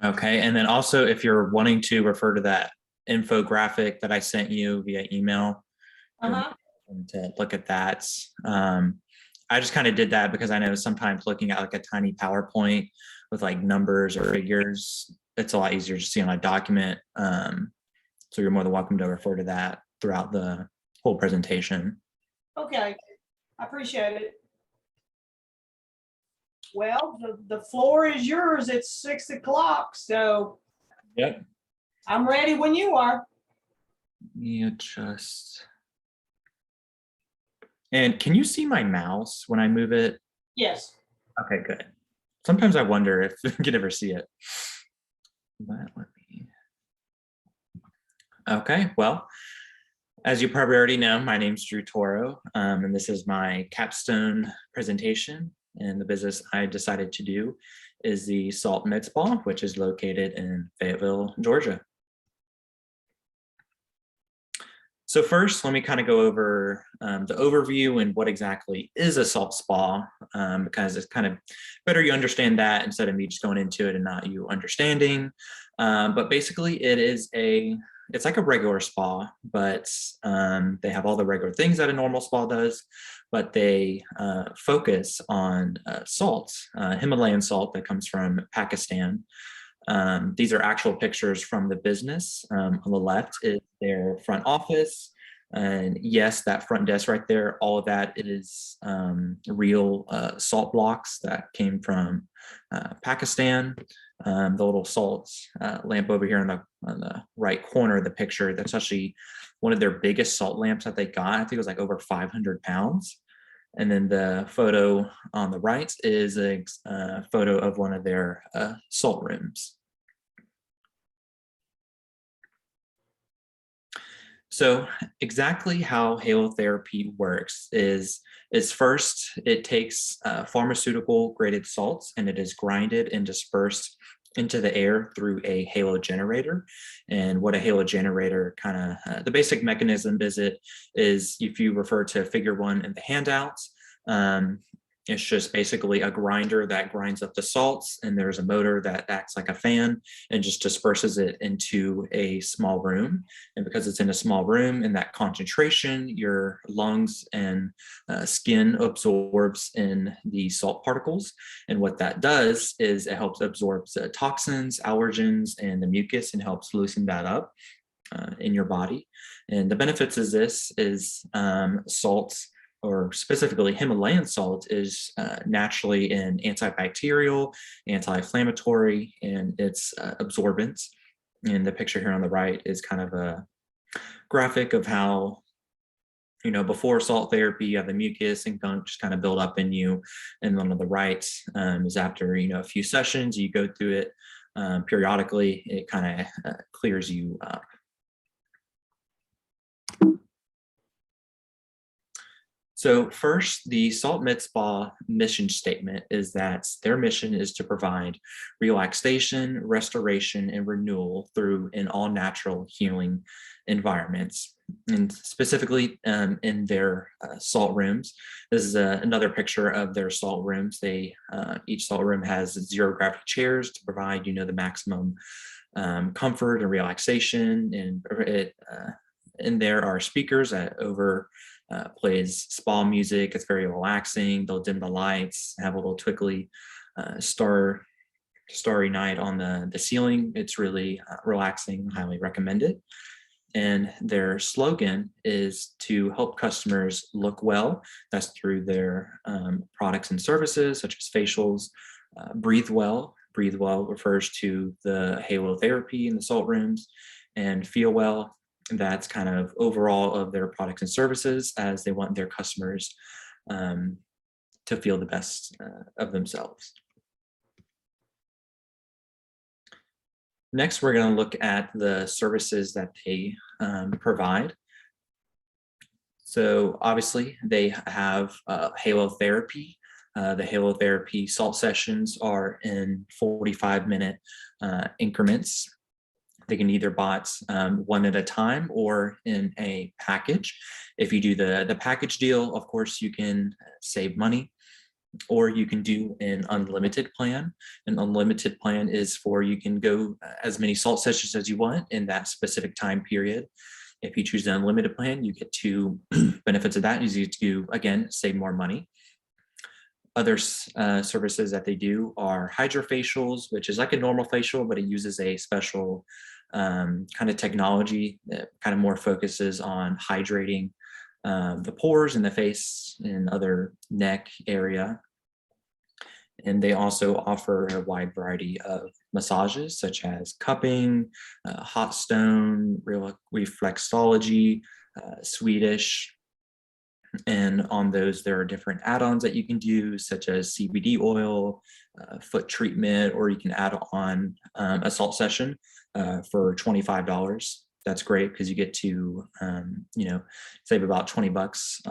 Okay. And then also, if you're wanting to refer to that infographic that I sent you via email, you're Uh-huh. welcome to look at that. Um, I just kind of did that because I know sometimes looking at like a tiny PowerPoint with like numbers or figures, it's a lot easier to see on a document. So you're more than welcome to refer to that throughout the whole presentation. Okay, I appreciate it. Well, the floor is yours. It's 6 o'clock, so Yep. I'm ready when you are. You just, and can you see my mouse when I move it? Yes. Okay, good. Sometimes I wonder if you can ever see it. But let me. Okay, well, as you probably already know, my name's Drew Toro, and this is my capstone presentation. And the business I decided to do is the Salt Med Spa, which is located in Fayetteville, Georgia. So first, let me kind of go over the overview and what exactly is a salt spa, because it's kind of better you understand that instead of me just going into it and not you understanding. But basically, it's like a regular spa, but they have all the regular things that a normal spa does, but they focus on salt, Himalayan salt that comes from Pakistan. These are actual pictures from the business. On the left is their front office. And yes, that front desk right there, all of that is real salt blocks that came from Pakistan. The little salt lamp over here on the right corner of the picture, that's actually one of their biggest salt lamps that they got. I think it was like over 500 pounds. And then the photo on the right is a photo of one of their salt rooms. So exactly how halotherapy works is first it takes pharmaceutical graded salts and it is grinded and dispersed into the air through a halo generator. And what a halo generator kind of the basic mechanism is if you refer to figure one in the handouts, um, it's just basically a grinder that grinds up the salts, and there's a motor that acts like a fan and just disperses it into a small room. And because it's in a small room in that concentration, your lungs and skin absorbs in the salt particles. And what that does is it helps absorb the toxins, allergens, and the mucus and helps loosen that up in your body. And the benefits of this is salts, or specifically Himalayan salt, is naturally an antibacterial, anti-inflammatory, and it's absorbent. And the picture here on the right is kind of a graphic of how, before salt therapy, you have the mucus and gunk just kind of build up in you. And then on the right is after, a few sessions, you go through it periodically, it kind of clears you up. So first, the Salt Med Spa mission statement is that their mission is to provide relaxation, restoration, and renewal through an all-natural healing environments. And specifically in their salt rooms, this is another picture of their salt rooms. Each salt room has 0 gravity chairs to provide, the maximum comfort and relaxation. And there are speakers that plays spa music. It's very relaxing. They'll dim the lights, have a little twinkly starry night on the ceiling. It's really relaxing. Highly recommend it. And their slogan is to help customers look well. That's through their products and services such as facials. Breathe well. Breathe well refers to the halotherapy in the salt rooms, and feel well. That's kind of overall of their products and services, as they want their customers to feel the best of themselves. Next, we're going to look at the services that they provide. So obviously they have halotherapy. The halotherapy salt sessions are in 45-minute increments. They can either bought one at a time or in a package. If you do the package deal, of course, you can save money. or you can do an unlimited plan. An unlimited plan is for you can go as many salt sessions as you want in that specific time period. If you choose the unlimited plan, you get two benefits of that. You get to, again, save more money. Other services that they do are hydrofacials, which is like a normal facial, but it uses a special kind of technology that kind of more focuses on hydrating the pores in the face and other neck area. And they also offer a wide variety of massages, such as cupping, hot stone, reflexology, Swedish. And on those, there are different add-ons that you can do, such as CBD oil, foot treatment, or you can add on a salt session for $25. That's great because you get to, save about 20 bucks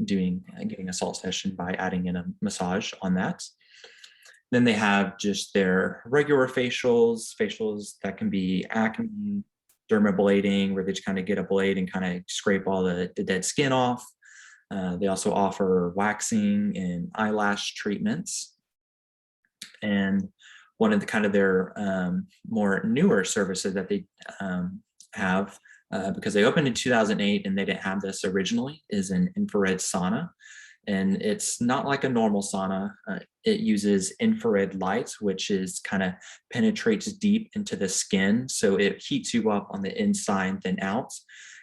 getting a salt session by adding in a massage on that. Then they have just their regular facials that can be acne, dermablading, where they just kind of get a blade and kind of scrape all the dead skin off. They also offer waxing and eyelash treatments. And one of the kind of their more newer services that they have, because they opened in 2008 and they didn't have this originally, is an infrared sauna. And it's not like a normal sauna. It uses infrared light, which is kind of penetrates deep into the skin. So it heats you up on the inside then out,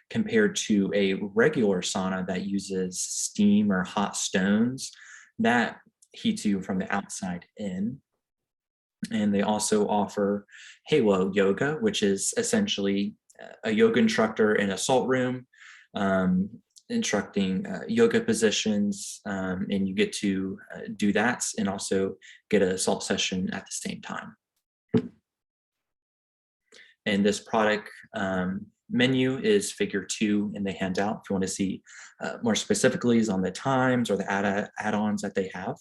compared to a regular sauna that uses steam or hot stones that heats you from the outside in. And they also offer Halo Yoga, which is essentially a yoga instructor in a salt room instructing yoga positions, and you get to do that and also get a salt session at the same time. And this product menu is figure 2 in the handout. If you want to see more specifically is on the times or the add-ons that they have.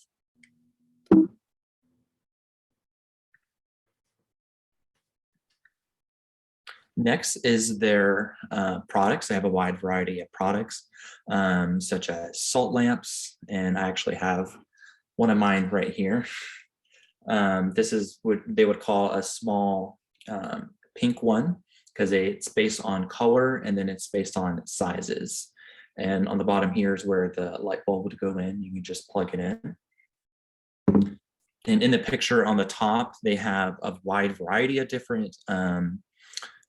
Next is their products. They have a wide variety of products, such as salt lamps, and I actually have one of mine right here. This is what they would call a small pink one, because it's based on color and then it's based on sizes. And on the bottom here is where the light bulb would go in. You can just plug it in. And in the picture on the top, they have a wide variety of different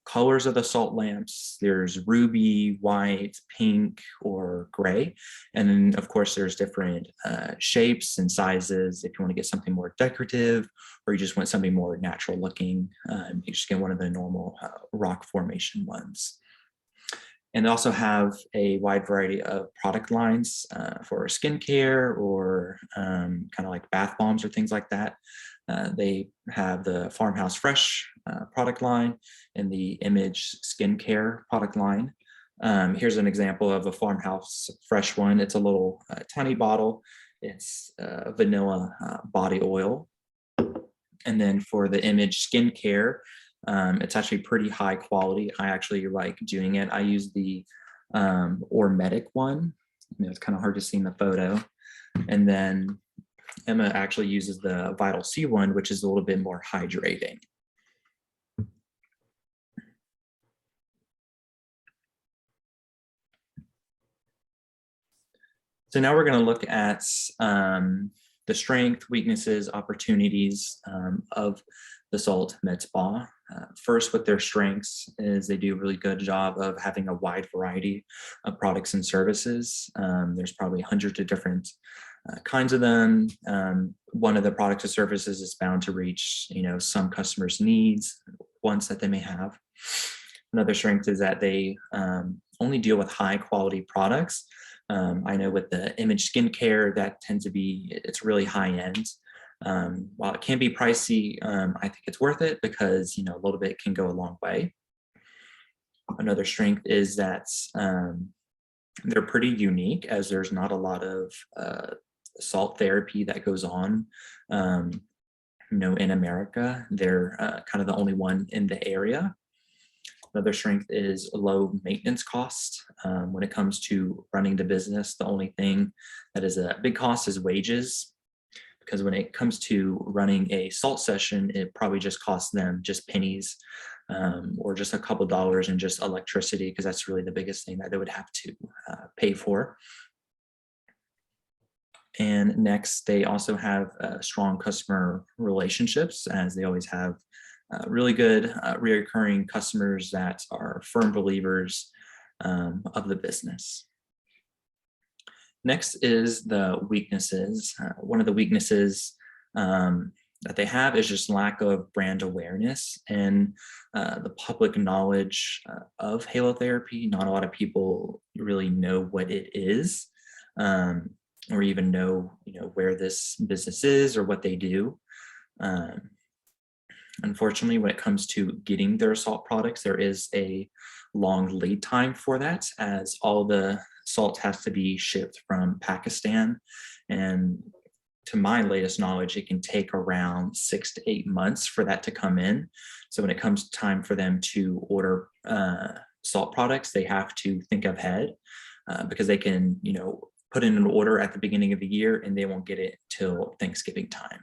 colors of the salt lamps. There's ruby, white, pink, or gray. And then of course there's different shapes and sizes. If you want to get something more decorative, or you just want something more natural looking, you just get one of the normal rock formation ones. And they also have a wide variety of product lines for skincare or kind of like bath bombs or things like that. They have the Farmhouse Fresh product line and the Image Skincare product line. Here's an example of a Farmhouse Fresh one. It's a little tiny bottle. It's vanilla body oil. And then for the Image Skincare, it's actually pretty high quality. I actually like doing it. I use the Ormedic one. It's kind of hard to see in the photo. And then Emma actually uses the Vital C one, which is a little bit more hydrating. So now we're going to look at the strength, weaknesses, opportunities of the Salt Med Spa. First, with their strengths is they do a really good job of having a wide variety of products and services. There's probably hundreds of different kinds of them. One of the products or services is bound to reach, some customers' needs, wants that they may have. Another strength is that they only deal with high quality products. I know with the Image Skincare, that tends to be, it's really high end. While it can be pricey, I think it's worth it because, a little bit can go a long way. Another strength is that they're pretty unique, as there's not a lot of salt therapy that goes on, in America. They're kind of the only one in the area. Another strength is low maintenance costs. When it comes to running the business, the only thing that is a big cost is wages. because when it comes to running a salt session, it probably just costs them just pennies, or just a couple dollars in just electricity, because that's really the biggest thing that they would have to pay for. And next, they also have strong customer relationships, as they always have really good reoccurring customers that are firm believers of the business. Next is the weaknesses. One of the weaknesses that they have is just lack of brand awareness and the public knowledge of halotherapy. Not a lot of people really know what it is, or even know, where this business is or what they do. Um, Unfortunately, when it comes to getting their salt products, there is a long lead time for that, as all the salt has to be shipped from Pakistan. And to my latest knowledge, it can take around 6 to 8 months for that to come in. So when it comes time for them to order salt products, they have to think ahead, because they can, put in an order at the beginning of the year and they won't get it till Thanksgiving time.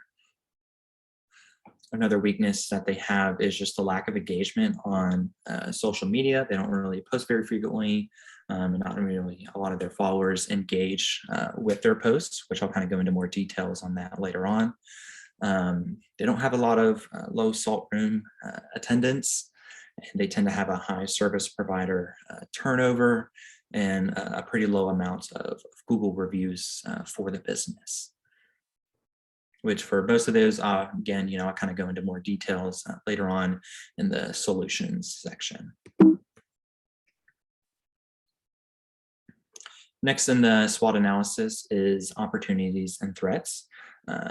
Another weakness that they have is just the lack of engagement on social media. They don't really post very frequently, and not really a lot of their followers engage with their posts, which I'll kind of go into more details on that later on. They don't have a lot of low salt room attendance, and they tend to have a high service provider turnover and a pretty low amount of Google reviews for the business. Which for most of those, again, I'll kind of go into more details later on in the solutions section. Next in the SWOT analysis is opportunities and threats.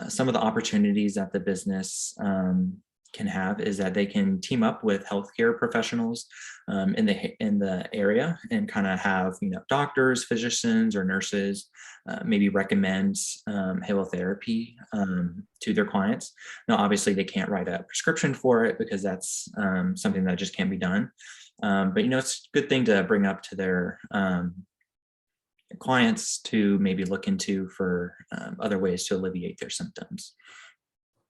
Some of the opportunities that the business can have is that they can team up with healthcare professionals in the area and kind of have doctors, physicians, or nurses maybe recommend halotherapy to their clients. Now, obviously, they can't write a prescription for it because that's something that just can't be done. But it's a good thing to bring up to their clients to maybe look into for other ways to alleviate their symptoms.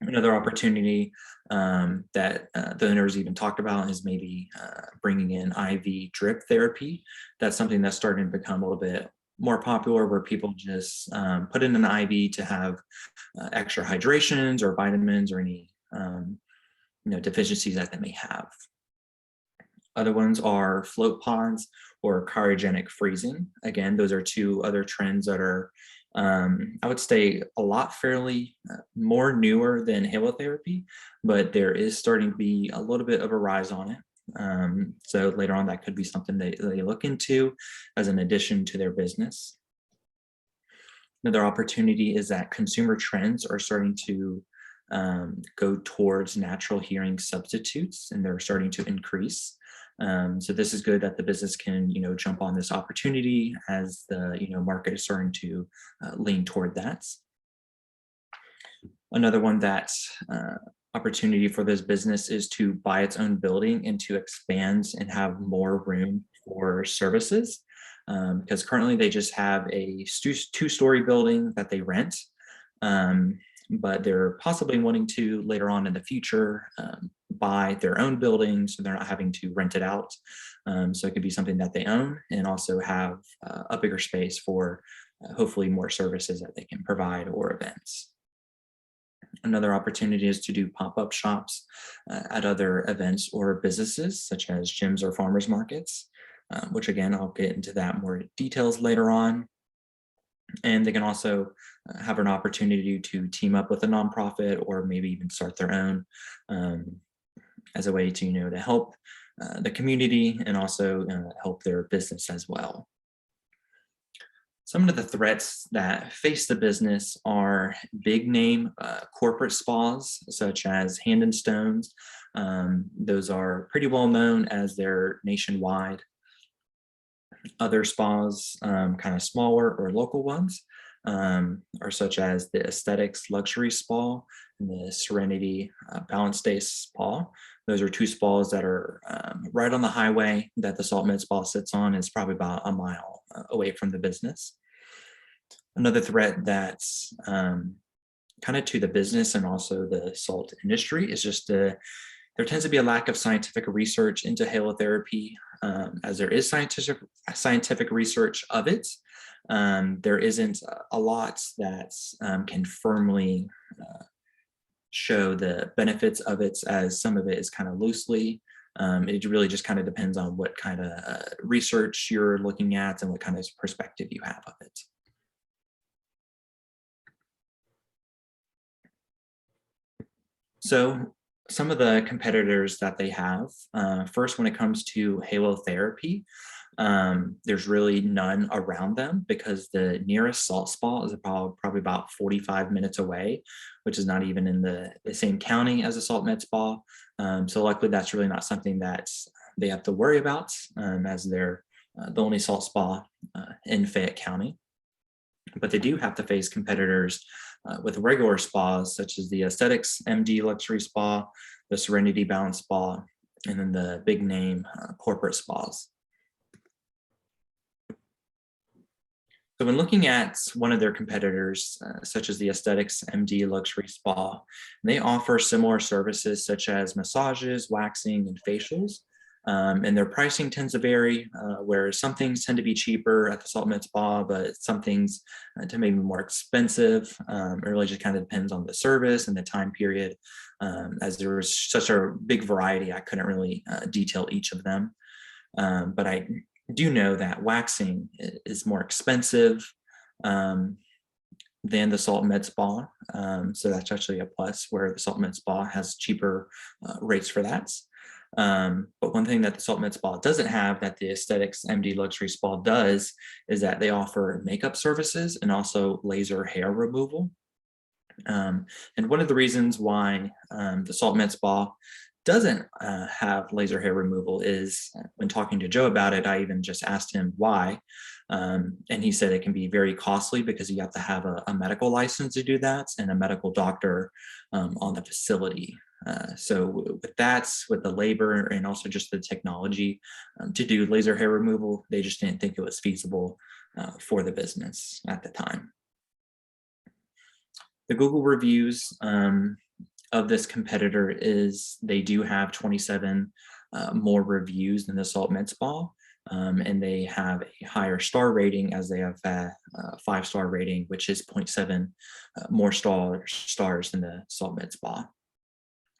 Another opportunity that the owners even talked about is maybe bringing in IV drip therapy. That's something that's starting to become a little bit more popular, where people just put in an IV to have extra hydrations or vitamins or any deficiencies that they may have. Other ones are float pods or cryogenic freezing. Again, those are two other trends that are, I would say, a lot fairly more newer than halotherapy, but there is starting to be a little bit of a rise on it. So later on, that could be something they look into as an addition to their business. Another opportunity is that consumer trends are starting to go towards natural hearing substitutes, and they're starting to increase. So this is good that the business can, jump on this opportunity as the, market is starting to lean toward that. Another one that opportunity for this business is to buy its own building and to expand and have more room for services. Because currently they just have a two-story building that they rent. But they're possibly wanting to later on in the future buy their own building, so they're not having to rent it out. So it could be something that they own and also have a bigger space for hopefully more services that they can provide or events. Another opportunity is to do pop-up shops at other events or businesses, such as gyms or farmers markets, which again, I'll get into that more details later on. And they can also have an opportunity to team up with a nonprofit or maybe even start their own as a way to, to help the community and also help their business as well. Some of the threats that face the business are big name corporate spas, such as Hand and Stones. Those are pretty well known as they're nationwide. Other spas, kind of smaller or local ones, are such as the Aesthetics Luxury Spa and the Serenity Balance Day Spa. Those are two spas that are right on the highway that the Salt Med Spa sits on. It's probably about a mile away from the business. Another threat that kind of to the business and also the salt industry is just there tends to be a lack of scientific research into halotherapy, as there is scientific research of it. There isn't a lot that can firmly show the benefits of it, as some of it is kind of loosely. It really just kind of depends on what kind of research you're looking at and what kind of perspective you have of it. So some of the competitors that they have, first, when it comes to halotherapy, there's really none around them because the nearest salt spa is probably about 45 minutes away, which is not even in the same county as a salt med spa. So luckily, that's really not something that they have to worry about, as they're the only salt spa in Fayette County. But they do have to face competitors with regular spas, such as the Aesthetics MD Luxury Spa, the Serenity Balance Spa, and then the big name corporate spas. So when looking at one of their competitors, such as the Aesthetics MD Luxury Spa, they offer similar services such as massages, waxing, and facials. And their pricing tends to vary, where some things tend to be cheaper at the Salt Med Spa, but some things tend to be more expensive. It really just kind of depends on the service and the time period. As there was such a big variety, I couldn't really detail each of them. But I do know that waxing is more expensive than the Salt Med Spa. So that's actually a plus, where the Salt Med Spa has cheaper rates for that. But one thing that the Salt Med Spa doesn't have that the Aesthetics MD Luxury Spa does is that they offer makeup services and also laser hair removal. And one of the reasons why the Salt Med Spa doesn't have laser hair removal is, when talking to Joe about it, I even just asked him why. And he said it can be very costly because you have to have a medical license to do that and a medical doctor on the facility. So with that, with the labor and also just the technology to do laser hair removal, they just didn't think it was feasible for the business at the time. The Google reviews of this competitor is they do have 27 more reviews than the Salt Med Spa, and they have a higher star rating, as they have a 5-star rating, which is 0.7 more stars than the Salt Med Spa.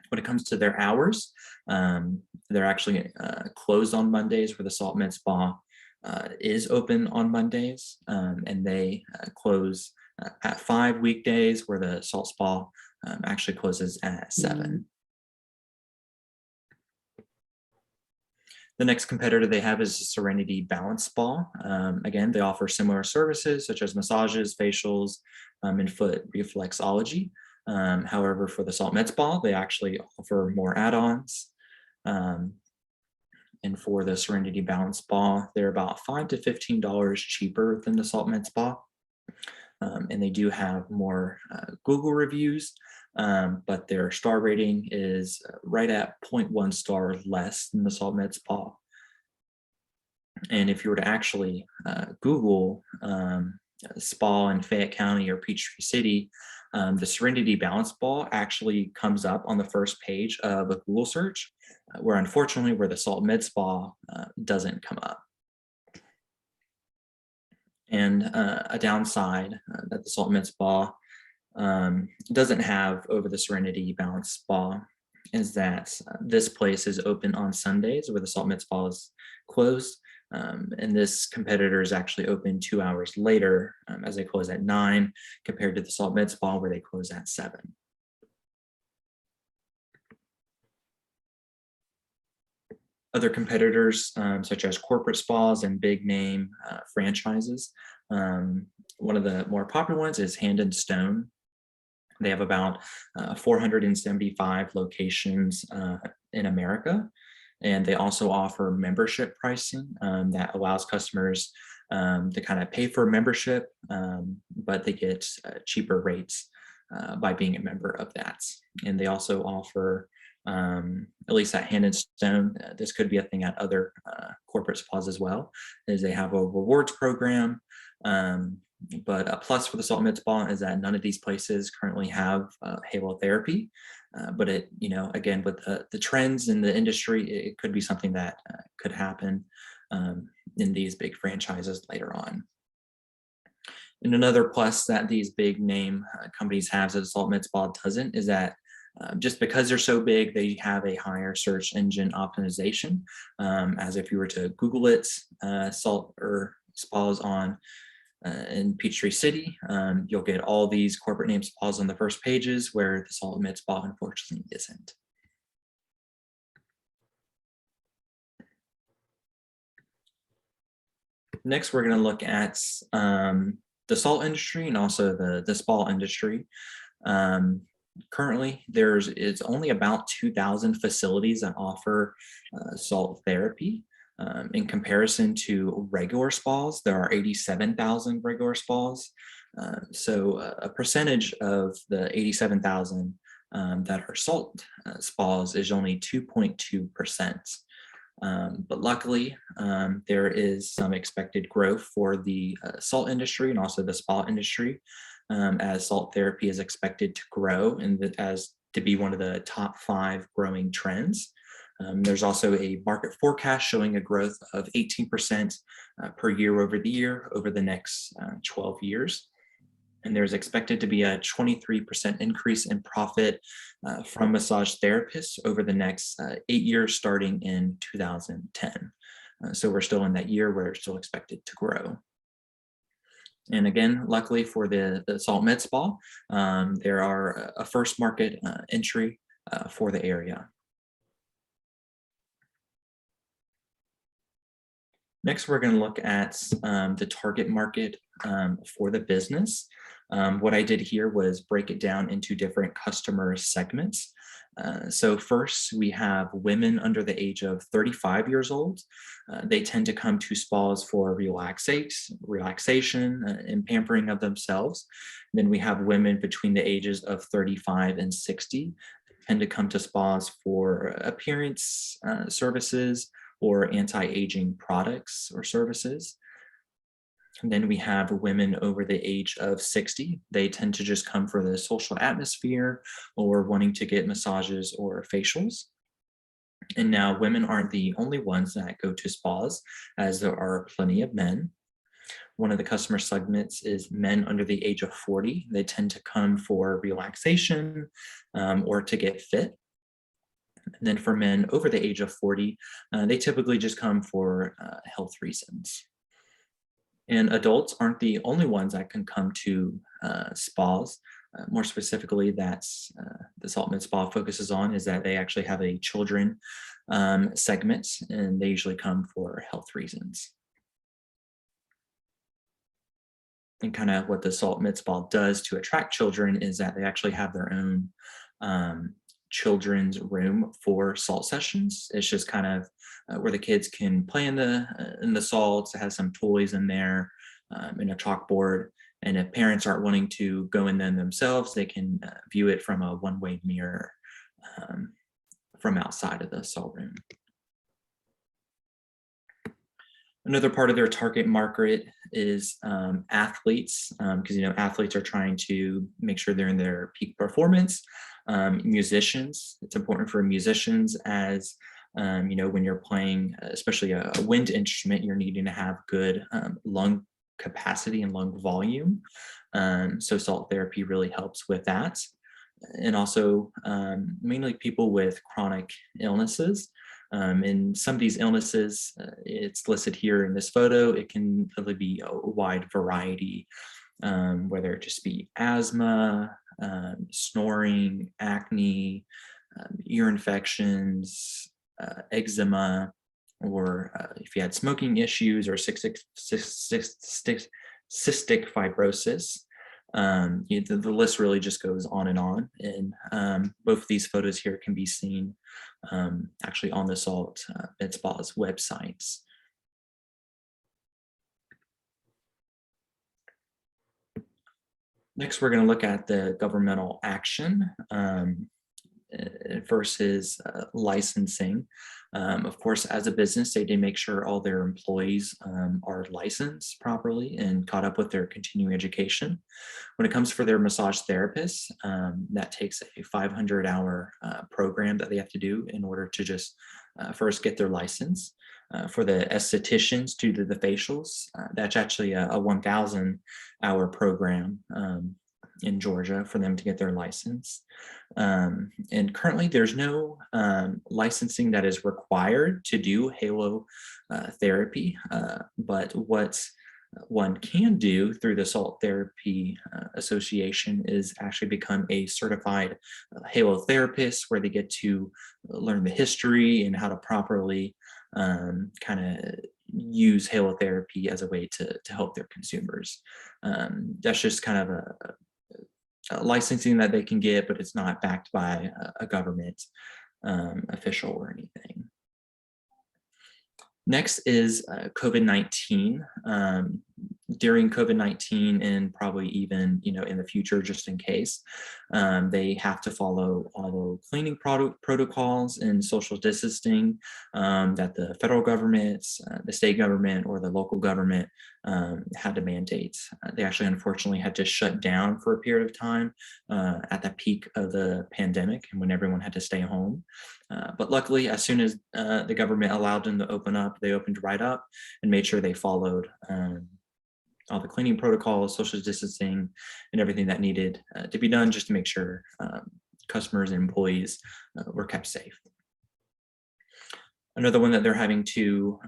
When it comes to their hours, they're actually closed on Mondays, where the Salt Med Spa is open on Mondays, and they close at 5 weekdays, where the Salt Spa actually closes at 7. The next competitor they have is Serenity Balance Spa. Again, they offer similar services such as massages, facials, and foot reflexology. However, for the Salt Med Spa, they actually offer more add-ons. And for the Serenity Balance Spa, they're about $5 to $15 cheaper than the Salt Med Spa. And they do have more Google reviews, but their star rating is right at 0.1 star less than the Salt Med Spa. And if you were to actually Google spa in Fayette County or Peachtree City, the Serenity Balance Spa actually comes up on the first page of a Google search, where the Salt Med Spa doesn't come up. And a downside that the Salt Med Spa doesn't have over the Serenity Balance Spa is that this place is open on Sundays, where the Salt Med Spa is closed. And this competitor is actually open 2 hours later, as they close at 9, compared to the Salt Med Spa, where they close at 7. Other competitors, such as corporate spas and big name franchises. One of the more popular ones is Hand and Stone. They have about 475 locations in America. And they also offer membership pricing that allows customers to kind of pay for a membership, but they get cheaper rates by being a member of that. And they also offer, at least at Hand and Stone, this could be a thing at other corporate spas as well, is they have a rewards program But a plus for the salt mid spa is that none of these places currently have halotherapy. But it, again, with the trends in the industry, it could be something that could happen in these big franchises later on. And another plus that these big name companies have that Salt Med Spa doesn't is that just because they're so big, they have a higher search engine optimization. As if you were to Google it, salt or spas on in Peachtree City, you'll get all these corporate name spas on the first pages, where the Salt Med Spa unfortunately isn't. Next, we're going to look at the salt industry and also the spa industry. Currently, it's only about 2,000 facilities that offer salt therapy. In comparison to regular spas, there are 87,000 regular spas. So a percentage of the 87,000 that are salt spas is only 2.2%. But luckily, there is some expected growth for the salt industry and also the spa industry, as salt therapy is expected to grow and as to be one of the top 5 growing trends. There's also a market forecast showing a growth of 18% per year over the next 12 years. And there's expected to be a 23% increase in profit from massage therapists over the next 8 years, starting in 2010. So we're still in that year where it's still expected to grow. And again, luckily for the Salt Med Spa, there are a first market entry for the area. Next, we're going to look at the target market for the business. What I did here was break it down into different customer segments. So first, we have women under the age of 35 years old. They tend to come to spas for relaxation and pampering of themselves. Then we have women between the ages of 35 and 60 tend to come to spas for appearance services or anti-aging products or services. And then we have women over the age of 60. They tend to just come for the social atmosphere or wanting to get massages or facials. And now women aren't the only ones that go to spas, as there are plenty of men. One of the customer segments is men under the age of 40. They tend to come for relaxation or to get fit. And then for men over the age of 40, they typically just come for health reasons. And adults aren't the only ones that can come to spas. More specifically, that's the Salt Med Spa focuses on is that they actually have a children segment, and they usually come for health reasons. And kind of what the Salt Med Spa does to attract children is that they actually have their own children's room for salt sessions. It's just kind of where the kids can play in the salts. It has some toys in there and a chalkboard. And if parents aren't wanting to go in them themselves, they can view it from a one-way mirror from outside of the salt room. Another part of their target market is athletes, because athletes are trying to make sure they're in their peak performance. Musicians, it's important for musicians as when you're playing, especially a wind instrument, you're needing to have good lung capacity and lung volume. So salt therapy really helps with that. And also mainly people with chronic illnesses. And some of these illnesses, it's listed here in this photo, it can really be a wide variety, whether it just be asthma, snoring, acne, ear infections, eczema, or if you had smoking issues or cystic fibrosis. The list really just goes on and on. And both of these photos here can be seen actually on the Salt Med Spa's websites. Next, we're going to look at the governmental action. versus licensing. Of course, as a business, they did make sure all their employees are licensed properly and caught up with their continuing education. When it comes for their massage therapists, that takes a 500-hour program that they have to do in order to just first get their license. For the estheticians to do the facials, that's actually a 1,000-hour program in Georgia for them to get their license. And currently there's no licensing that is required to do Halo therapy, but what one can do through the Salt Therapy Association is actually become a certified Halo therapist, where they get to learn the history and how to properly kind of use Halo therapy as a way to help their consumers. That's just kind of a licensing that they can get, but it's not backed by a government official or anything. Next is COVID-19. During COVID-19, and probably even in the future, just in case, they have to follow all the cleaning protocols and social distancing that the federal government, the state government, or the local government had to mandate. They actually, unfortunately, had to shut down for a period of time at the peak of the pandemic, and when everyone had to stay home. But luckily, as soon as the government allowed them to open up, they opened right up and made sure they followed all the cleaning protocols, social distancing, and everything that needed to be done just to make sure customers and employees were kept safe. Another one that they're having to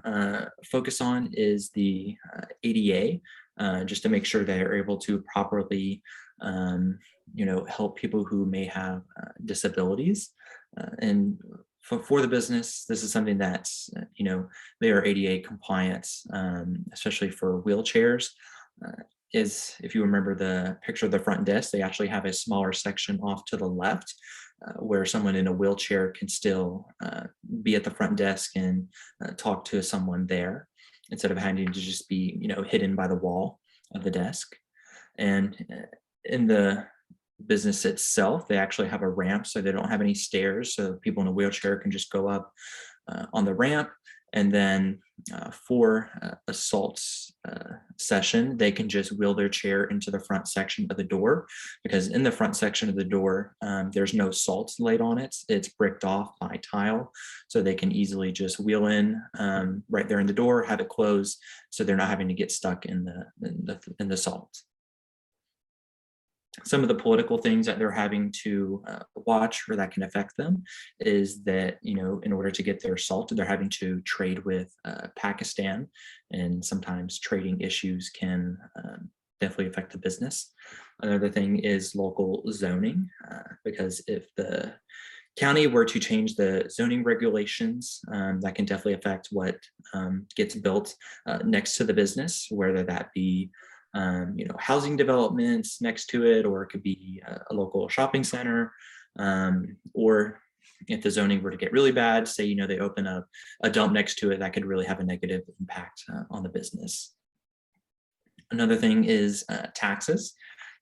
focus on is the ADA, just to make sure they're able to properly help people who may have disabilities. And for the business, this is something that's, they are ADA compliant, especially for wheelchairs. Is if you remember the picture of the front desk, they actually have a smaller section off to the left where someone in a wheelchair can still be at the front desk and talk to someone there, instead of having to just be, hidden by the wall of the desk. And in the business itself, they actually have a ramp, so they don't have any stairs, so people in a wheelchair can just go up on the ramp. And then for a salt session, they can just wheel their chair into the front section of the door, because in the front section of the door, there's no salt laid on it. It's bricked off by tile, so they can easily just wheel in right there in the door, have it closed, so they're not having to get stuck in the salt. Some of the political things that they're having to watch, or that can affect them, is that, in order to get their salt, they're having to trade with Pakistan, and sometimes trading issues can definitely affect the business. Another thing is local zoning, because if the county were to change the zoning regulations, that can definitely affect what gets built next to the business, whether that be housing developments next to it, or it could be a local shopping center, or if the zoning were to get really bad, say, they open up a dump next to it, that could really have a negative impact on the business. Another thing is taxes.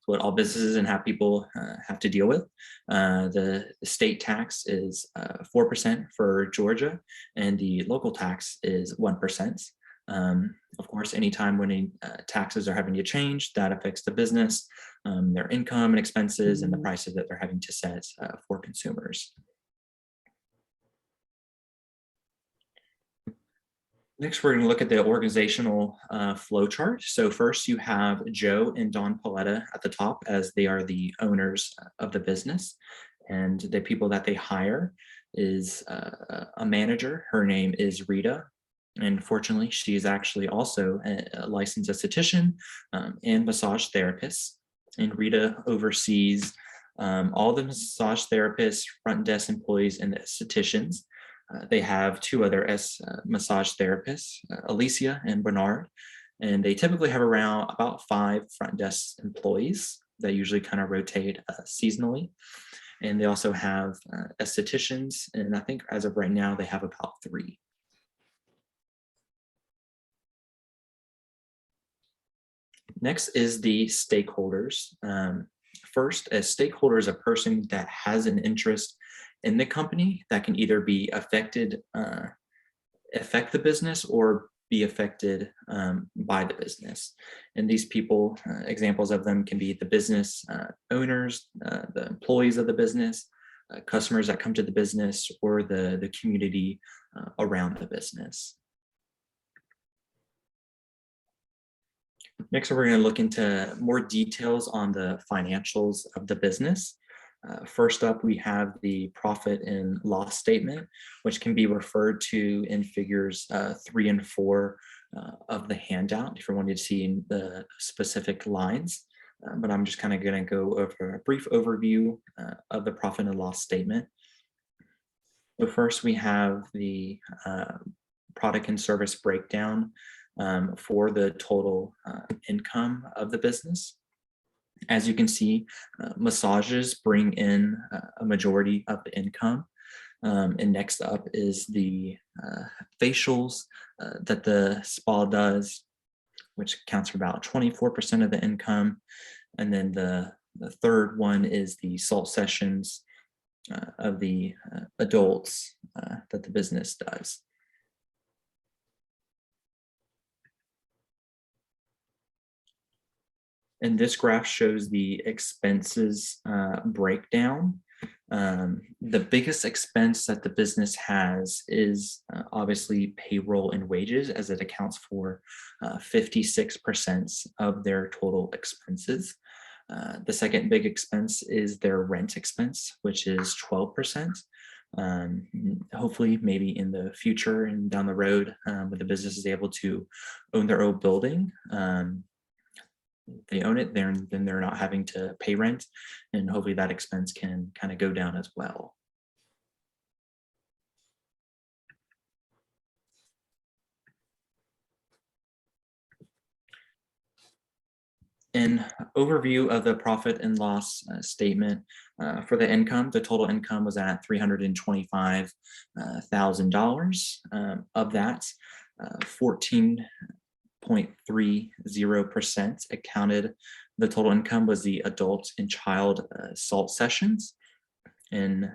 What all businesses and people have to deal with. The state tax is 4% for Georgia, and the local tax is 1%. Of course, anytime when any taxes are having to change, that affects the business, their income and expenses, and the prices that they're having to set for consumers. Next, we're going to look at the organizational flow chart. So first, you have Joe and Don Paletta at the top, as they are the owners of the business. And the people that they hire is a manager. Her name is Rita. And fortunately, she is actually also a licensed esthetician and massage therapist. And Rita oversees all the massage therapists, front desk employees, and the estheticians. They have two other massage therapists, Alicia and Bernard, and they typically have around about 5 front desk employees that usually kind of rotate seasonally. And they also have estheticians, and I think as of right now, they have about 3. Next is the stakeholders. First, a stakeholder is a person that has an interest in the company that can either be affect the business or be affected by the business. And these people, examples of them can be the business owners, the employees of the business, customers that come to the business, or the community around the business. Next, we're going to look into more details on the financials of the business. First up, we have the profit and loss statement, which can be referred to in figures 3 and 4 of the handout if you're wanting to see the specific lines. But I'm just kind of going to go over a brief overview of the profit and loss statement. So first, we have the product and service breakdown for the total income of the business. As you can see, massages bring in a majority of the income. And next up is the facials that the spa does, which accounts for about 24% of the income. And then the third one is the salt sessions of the adults that the business does. And this graph shows the expenses breakdown. The biggest expense that the business has is obviously payroll and wages, as it accounts for 56% of their total expenses. The second big expense is their rent expense, which is 12%. Hopefully, maybe in the future and down the road, when the business is able to own their own building, they own it, then they're not having to pay rent, and hopefully that expense can kind of go down as well. An overview of the profit and loss statement for the income, the total income was at $325,000. Of that, 14.30% accounted, the total income was the adult and child salt sessions. And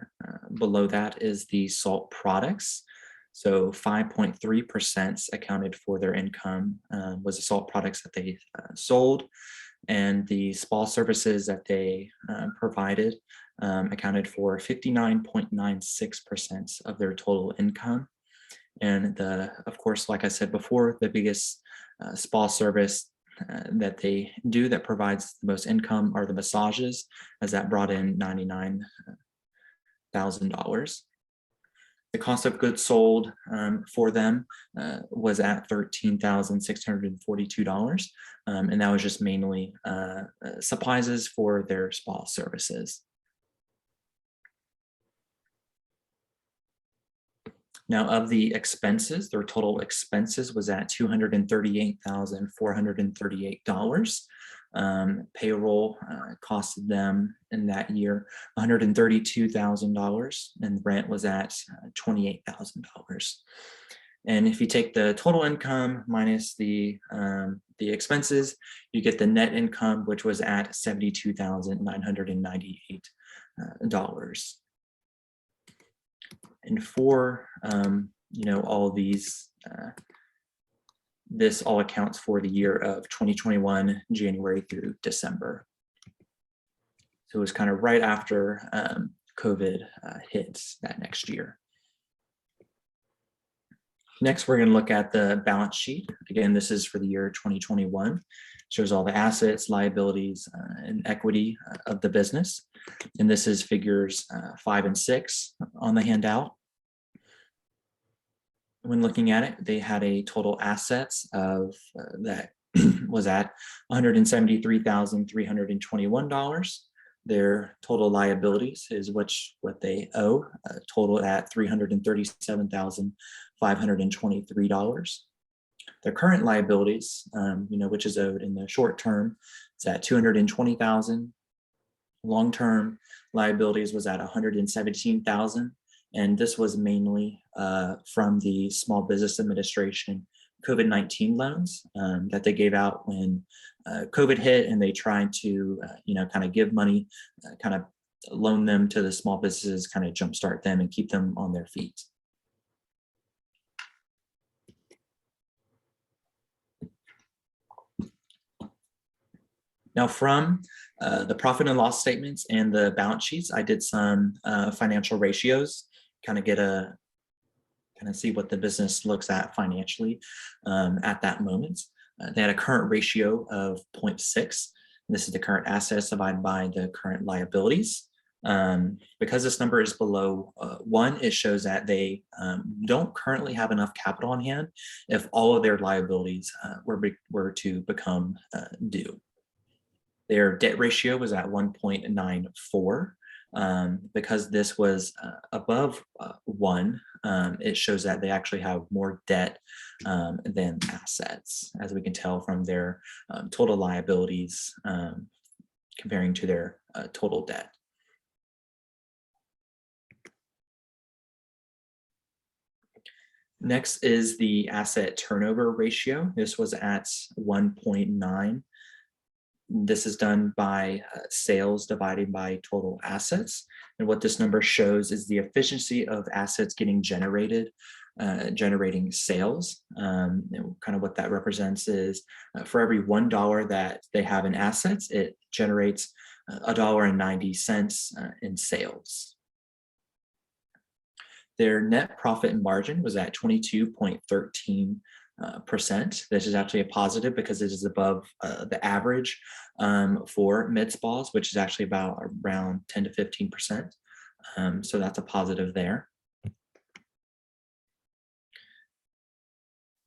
below that is the salt products. So 5.3% accounted for their income was the salt products that they sold. And the spa services that they provided accounted for 59.96% of their total income. And of course, like I said before, the biggest spa service that they do that provides the most income are the massages, as that brought in $99,000. The cost of goods sold for them was at $13,642, and that was just mainly supplies for their spa services. Now, of the expenses, their total expenses was at $238,438. Payroll costed them in that year $132,000, and rent was at $28,000. And if you take the total income minus the expenses, you get the net income, which was at $72,998. And for all of these, this all accounts for the year of 2021, January through December. So it was kind of right after COVID hits that next year. Next, we're going to look at the balance sheet. Again, this is for the year 2021. Shows all the assets, liabilities, and equity of the business. And this is figures 5 and 6 on the handout. When looking at it, they had a total assets of that was at $173,321. Their total liabilities is what they owe, total at $337,523. Their current liabilities, which is owed in the short term, is at $220,000. Long-term liabilities was at $117,000, and this was mainly from the Small Business Administration COVID-19 loans that they gave out when COVID hit, and they tried to, kind of give money, kind of loan them to the small businesses, kind of jumpstart them and keep them on their feet. Now, from the profit and loss statements and the balance sheets, I did some financial ratios, kind of get a kind of see what the business looks at financially at that moment. They had a current ratio of 0.6. This is the current assets divided by the current liabilities. Because this number is below 1, it shows that they don't currently have enough capital on hand if all of their liabilities were to become due. Their debt ratio was at 1.94. Because this was above 1, it shows that they actually have more debt than assets, as we can tell from their total liabilities comparing to their total debt. Next is the asset turnover ratio. This was at 1.9. This is done by sales divided by total assets. And what this number shows is the efficiency of assets getting generated, generating sales. And kind of what that represents is for every $1 that they have in assets, it generates $1.90 in sales. Their net profit margin was at 22.13%. This is actually a positive because it is above the average for mid spas, which is actually about around 10 to 15%. So that's a positive there.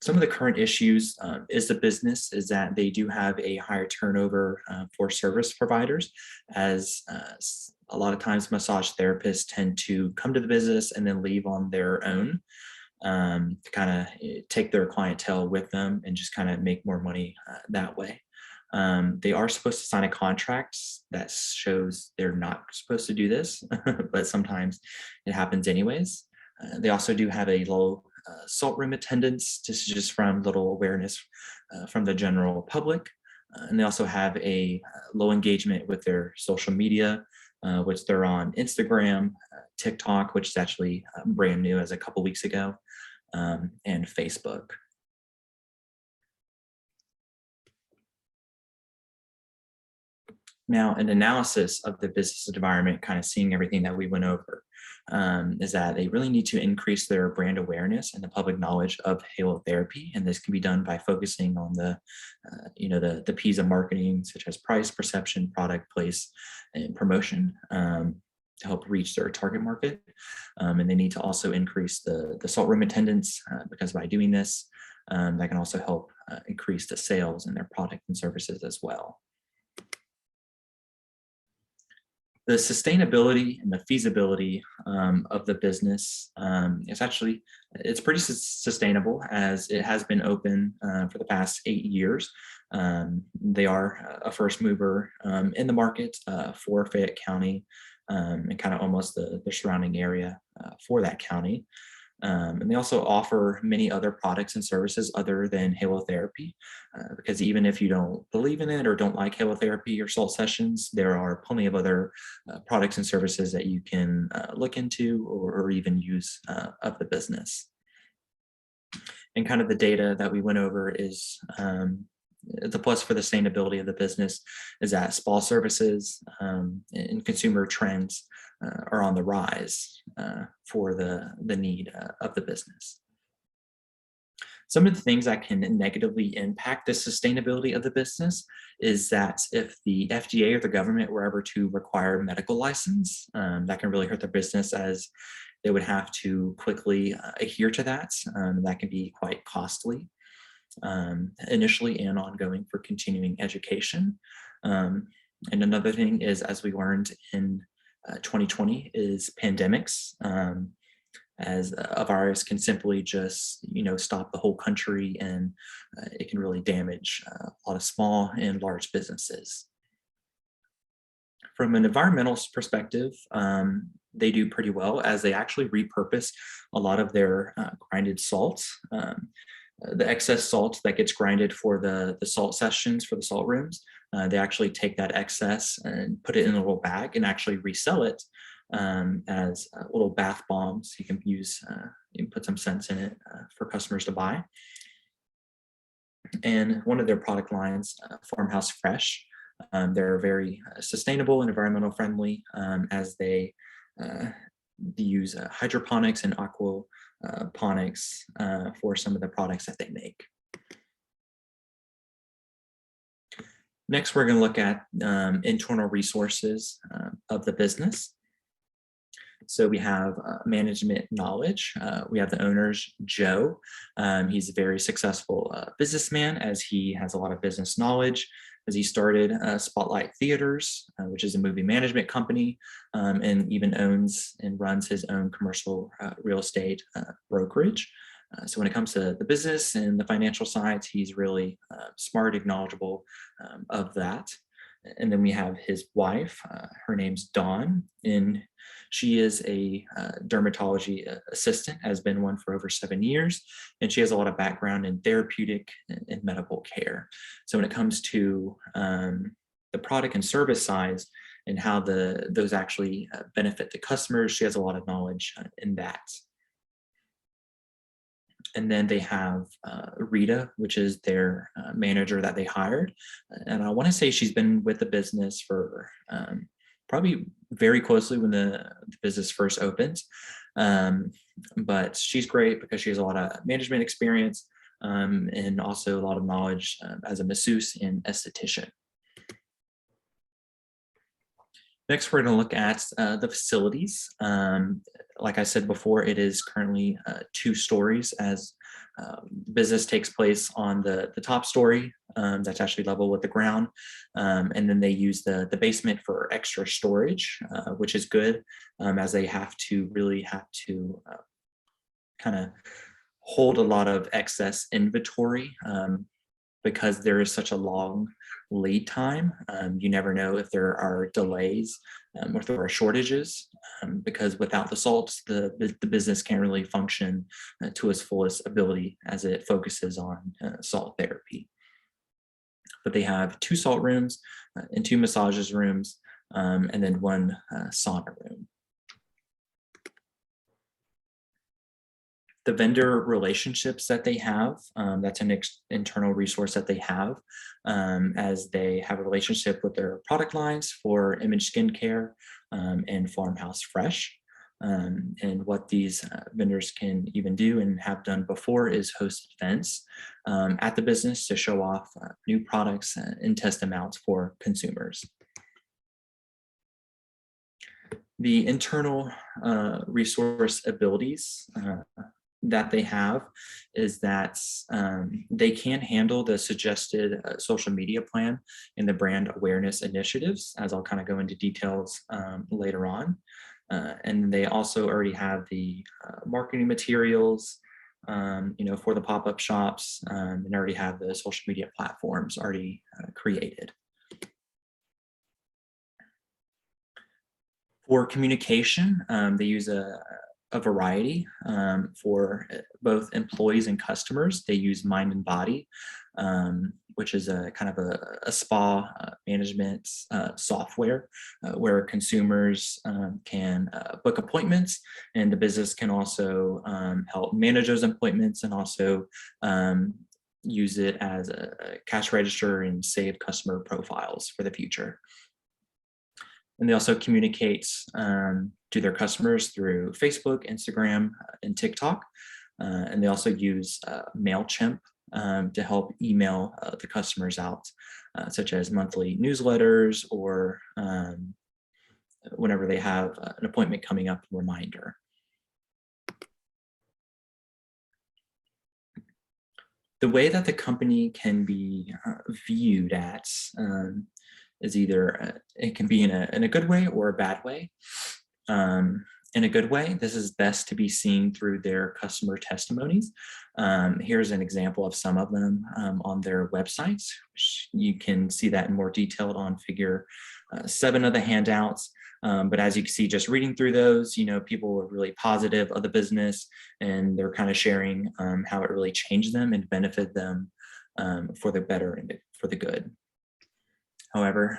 Some of the current issues is the business is that they do have a higher turnover for service providers, as a lot of times massage therapists tend to come to the business and then leave on their own to kind of take their clientele with them and just kind of make more money that way. They are supposed to sign a contract that shows they're not supposed to do this, but sometimes it happens anyways. They also do have a low salt room attendance. This is just from little awareness from the general public. And they also have a low engagement with their social media, which they're on Instagram, TikTok, which is actually brand new as a couple weeks ago, and Facebook. Now, an analysis of the business environment, kind of seeing everything that we went over, is that they really need to increase their brand awareness and the public knowledge of halotherapy, and this can be done by focusing on the P's of marketing, such as price, perception, product, place, and promotion, to help reach their target market. And they need to also increase the salt room attendance because by doing this, that can also help increase the sales in their product and services as well. The sustainability and the feasibility of the business is actually, it's pretty sustainable, as it has been open for the past 8 years. They are a first mover in the market for Fayette County and kind of almost the surrounding area for that county. And they also offer many other products and services other than halotherapy, because even if you don't believe in it or don't like halotherapy or salt sessions, there are plenty of other products and services that you can look into or even use of the business. And kind of the data that we went over is the plus for the sustainability of the business is that spa services and consumer trends are on the rise for the need of the business. Some of the things that can negatively impact the sustainability of the business is that if the FDA or the government were ever to require a medical license, that can really hurt their business, as they would have to quickly adhere to that. That can be quite costly initially and ongoing for continuing education. And another thing is, as we learned in 2020, is pandemics, as a virus can simply just stop the whole country, and it can really damage a lot of small and large businesses. From an environmental perspective, they do pretty well, as they actually repurpose a lot of their grinded salts. The excess salt that gets grinded for the salt sessions for the salt rooms They actually take that excess and put it in a little bag and actually resell it as little bath bombs. You can use, you can put some scents in it for customers to buy. And one of their product lines, Farmhouse Fresh, they're very sustainable and environmental friendly as uh, they use hydroponics and aquaponics for some of the products that they make. Next, we're going to look at internal resources of the business. So we have management knowledge. We have the owners, Joe. He's a very successful businessman as he has a lot of business knowledge as he started Spotlight Theaters, which is a movie management company, and even owns and runs his own commercial real estate brokerage. So when it comes to the business and the financial sides, he's really smart and knowledgeable of that. And then we have his wife, her name's Dawn, and she is a dermatology assistant, has been one for over 7 years, and she has a lot of background in therapeutic and medical care. So when it comes to the product and service sides and how those actually benefit the customers, she has a lot of knowledge in that. And then they have Rita, which is their manager that they hired. And I want to say she's been with the business for probably very closely when the business first opened. But she's great because she has a lot of management experience and also a lot of knowledge as a masseuse and esthetician. Next, we're going to look at the facilities. Like I said before, it is currently 2 stories as business takes place on the top story that's actually level with the ground. And then they use the basement for extra storage, which is good as they really have to kind of hold a lot of excess inventory because there is such a long lead time. You never know if there are delays or if there are shortages because without the salts, the business can't really function to its fullest ability as it focuses on salt therapy. But they have 2 salt rooms and 2 massages rooms and then 1 sauna room. The vendor relationships that they have, that's an internal resource that they have as they have a relationship with their product lines for Image Skincare and Farmhouse Fresh. And what these vendors can even do and have done before is host events at the business to show off new products and test them out for consumers. The internal resource abilities that they have is that they can handle the suggested social media plan and the brand awareness initiatives, as I'll kind of go into details later on. And they also already have the marketing materials, for the pop-up shops and already have the social media platforms already created. For communication, they use a variety for both employees and customers. They use Mind and Body, which is a kind of a spa management software where consumers can book appointments, and the business can also help manage those appointments and also use it as a cash register and save customer profiles for the future. And they also communicate to their customers through Facebook, Instagram, and TikTok. And they also use MailChimp to help email the customers out, such as monthly newsletters or whenever they have an appointment coming up, a reminder. The way that the company can be viewed at is either it can be in a good way or a bad way. In a good way, this is best to be seen through their customer testimonies. Here's an example of some of them on their websites. You can see that in more detail on figure 7 of the handouts. But as you can see, just reading through those, people are really positive of the business and they're kind of sharing how it really changed them and benefit them for the better and for the good. However,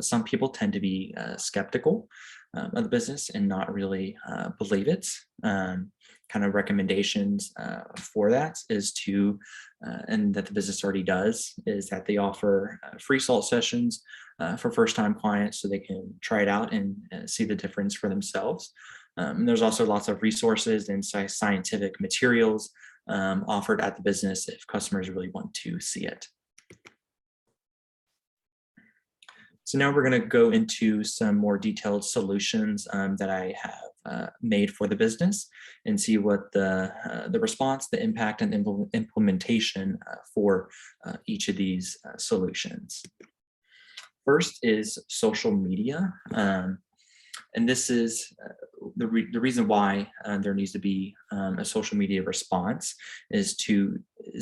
some people tend to be skeptical of the business and not really believe it. Kind of recommendations for that is to, and that the business already does, is that they offer free salt sessions for first-time clients so they can try it out and see the difference for themselves. There's also lots of resources and scientific materials offered at the business if customers really want to see it. So now we're going to go into some more detailed solutions that I have made for the business and see what the response, the impact, and implementation for each of these solutions. First is social media. And this is the reason why there needs to be a social media response is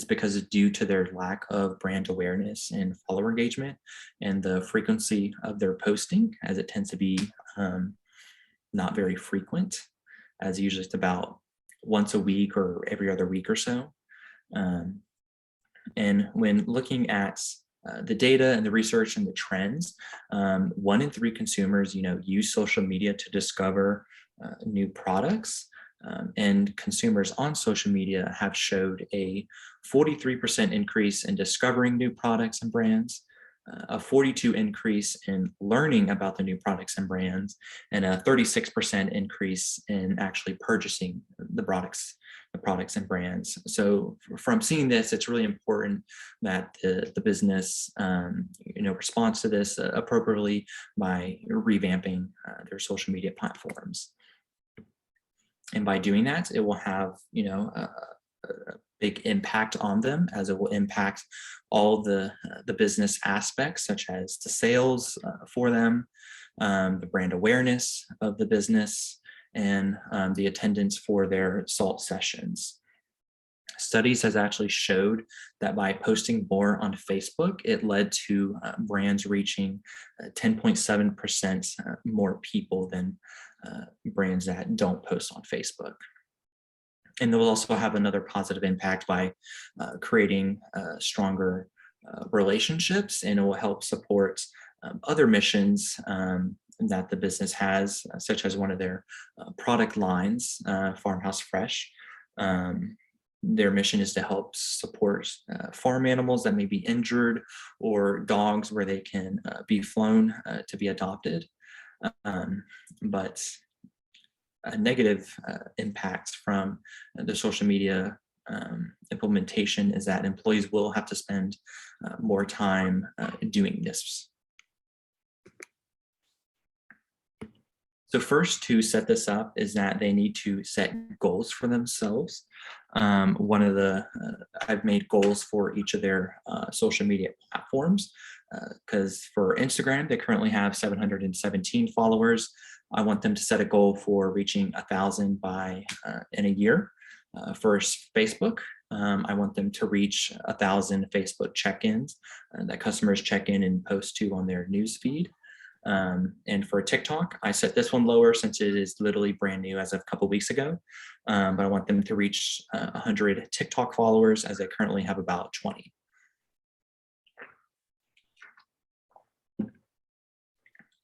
because due to their lack of brand awareness and follower engagement and the frequency of their posting, as it tends to be not very frequent, as usually it's about once a week or every other week or so. And when looking at the data and the research and the trends, 1 in 3 consumers, use social media to discover new products. And consumers on social media have showed a 43% increase in discovering new products and brands, a 42% increase in learning about the new products and brands, and a 36% increase in actually purchasing the products and brands. So from seeing this, it's really important that the business responds to this appropriately by revamping their social media platforms. And by doing that, it will have a big impact on them, as it will impact all the business aspects, such as the sales for them, the brand awareness of the business, and the attendance for their salt sessions. Studies has actually showed that by posting more on Facebook, it led to brands reaching 10.7% more people than brands that don't post on Facebook. And they'll also have another positive impact by creating stronger relationships, and it will help support other missions that the business has, such as one of their product lines, Farmhouse Fresh. Their mission is to help support farm animals that may be injured, or dogs where they can be flown to be adopted. But a negative impact from the social media implementation is that employees will have to spend more time doing this. So first, to set this up, is that they need to set goals for themselves. I've made goals for each of their social media platforms, because for Instagram, they currently have 717 followers. I want them to set a goal for reaching 1,000 in a year. For Facebook, I want them to reach 1,000 Facebook check-ins that customers check in and post to on their news feed. And for TikTok, I set this one lower since it is literally brand new as of a couple weeks ago. But I want them to reach 100 TikTok followers, as they currently have about 20.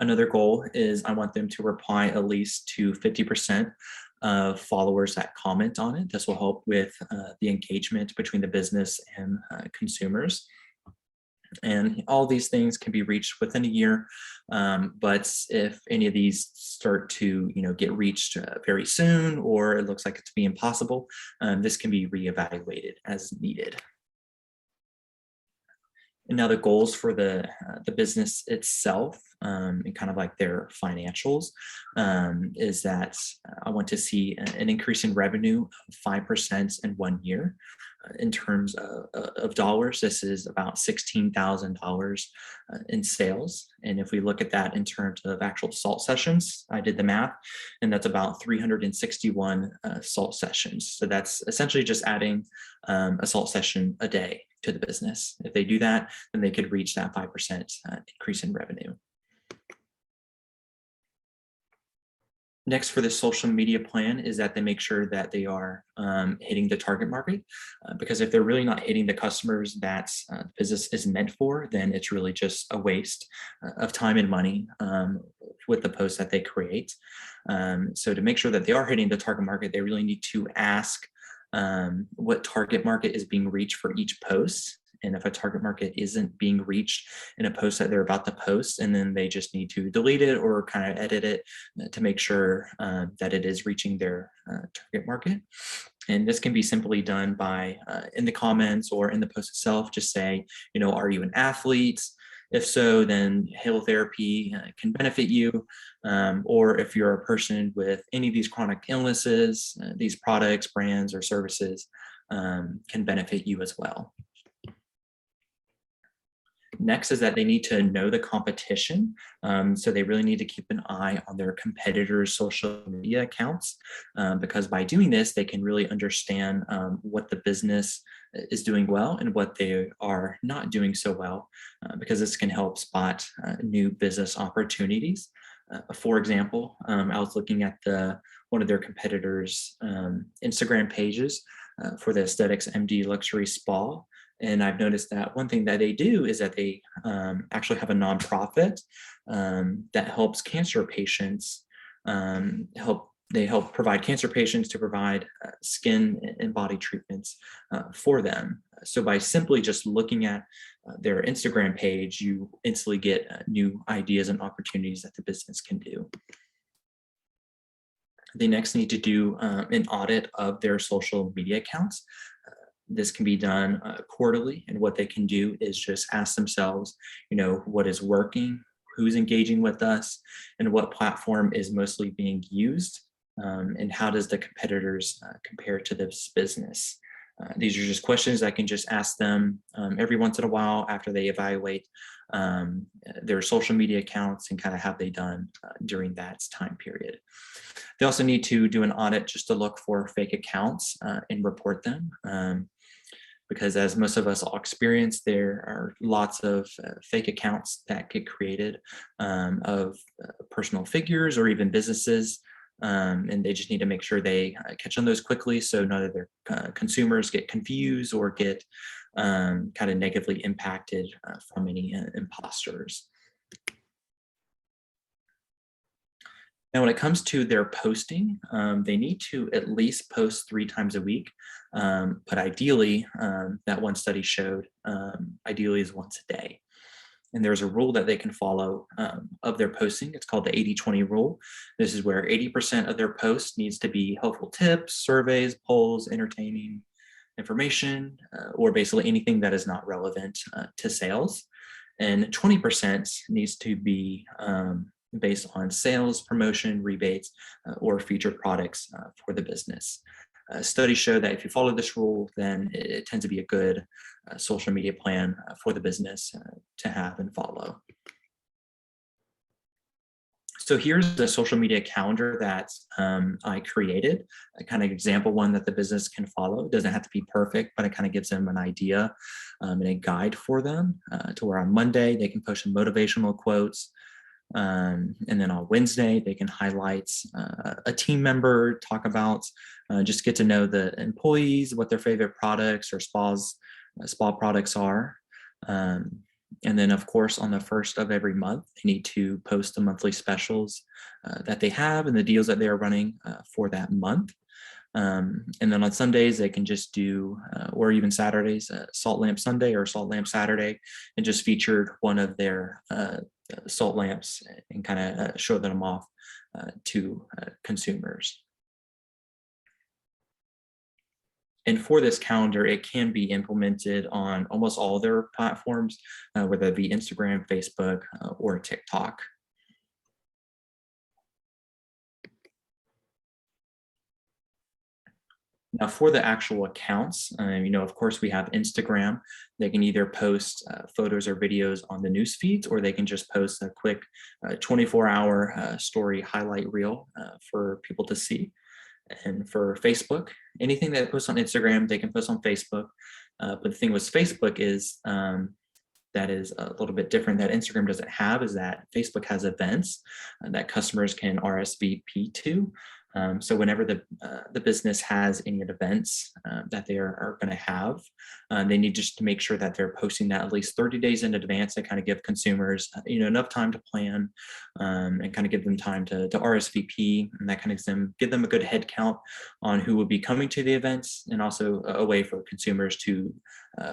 Another goal is I want them to reply at least to 50% of followers that comment on it. This will help with the engagement between the business and consumers. And all these things can be reached within a year. But if any of these start to get reached very soon, or it looks like it's being impossible, this can be reevaluated as needed. And now the goals for the business itself, and kind of like their financials, is that I want to see an increase in revenue of 5% in 1 year. In terms of dollars, this is about $16,000 in sales. And if we look at that in terms of actual salt sessions, I did the math, and that's about 361 salt sessions. So that's essentially just adding a salt session a day to the business. If they do that, then they could reach that 5% increase in revenue. Next for the social media plan is that they make sure that they are hitting the target market, because if they're really not hitting the customers that the business is meant for, then it's really just a waste of time and money with the posts that they create. So to make sure that they are hitting the target market, they really need to ask what target market is being reached for each post. And if a target market isn't being reached in a post that they're about to post, and then they just need to delete it or kind of edit it to make sure that it is reaching their target market. And this can be simply done by in the comments or in the post itself, just say, are you an athlete? If so, then halotherapy can benefit you. Or if you're a person with any of these chronic illnesses, these products, brands, or services can benefit you as well. Next is that they need to know the competition. So they really need to keep an eye on their competitors' social media accounts, because by doing this, they can really understand what the business is doing well and what they are not doing so well, because this can help spot new business opportunities. For example, I was looking at one of their competitors' Instagram pages for the Aesthetics MD Luxury Spa. And I've noticed that one thing that they do is that they actually have a nonprofit that helps cancer patients. They help provide cancer patients to provide skin and body treatments for them. So by simply just looking at their Instagram page, you instantly get new ideas and opportunities that the business can do. They next need to do an audit of their social media accounts. This can be done quarterly, and what they can do is just ask themselves, what is working, who's engaging with us, and what platform is mostly being used, and how does the competitors compare to this business. These are just questions I can just ask them every once in a while after they evaluate their social media accounts and kind of have they done during that time period. They also need to do an audit just to look for fake accounts and report them. Because as most of us all experience, there are lots of fake accounts that get created of personal figures or even businesses. And they just need to make sure they catch on those quickly so none of their consumers get confused or get kind of negatively impacted from any imposters. Now, when it comes to their posting, they need to at least post 3 times a week, but ideally, that one study showed, ideally is once a day. And there's a rule that they can follow of their posting. It's called the 80-20 rule. This is where 80% of their posts needs to be helpful tips, surveys, polls, entertaining information, or basically anything that is not relevant to sales. And 20% needs to be based on sales, promotion, rebates, or featured products for the business. Studies show that if you follow this rule, then it tends to be a good social media plan for the business to have and follow. So here's the social media calendar that I created, a kind of example one that the business can follow. It doesn't have to be perfect, but it kind of gives them an idea and a guide for them to where on Monday they can push some motivational quotes. And then on Wednesday, they can highlight a team member, talk about, just get to know the employees, what their favorite products or spa products are. And then, of course, on the first of every month, they need to post the monthly specials that they have and the deals that they are running for that month. And then on Sundays, they can just do, or even Saturdays, Salt Lamp Sunday or Salt Lamp Saturday, and just featured one of their salt lamps and kind of show them off to consumers. And for this calendar, it can be implemented on almost all their platforms, whether it be Instagram, Facebook, or TikTok. Now for the actual accounts, of course, we have Instagram. They can either post photos or videos on the news feeds, or they can just post a quick 24-hour story highlight reel for people to see. And for Facebook, anything that they post on Instagram, they can post on Facebook. But the thing with Facebook is that is a little bit different that Instagram doesn't have is that Facebook has events that customers can RSVP to. So whenever the business has any events that they are going to have, they need just to make sure that they're posting that at least 30 days in advance to kind of give consumers enough time to plan, and kind of give them time to RSVP, and that kind of give them a good head count on who will be coming to the events, and also a way for consumers to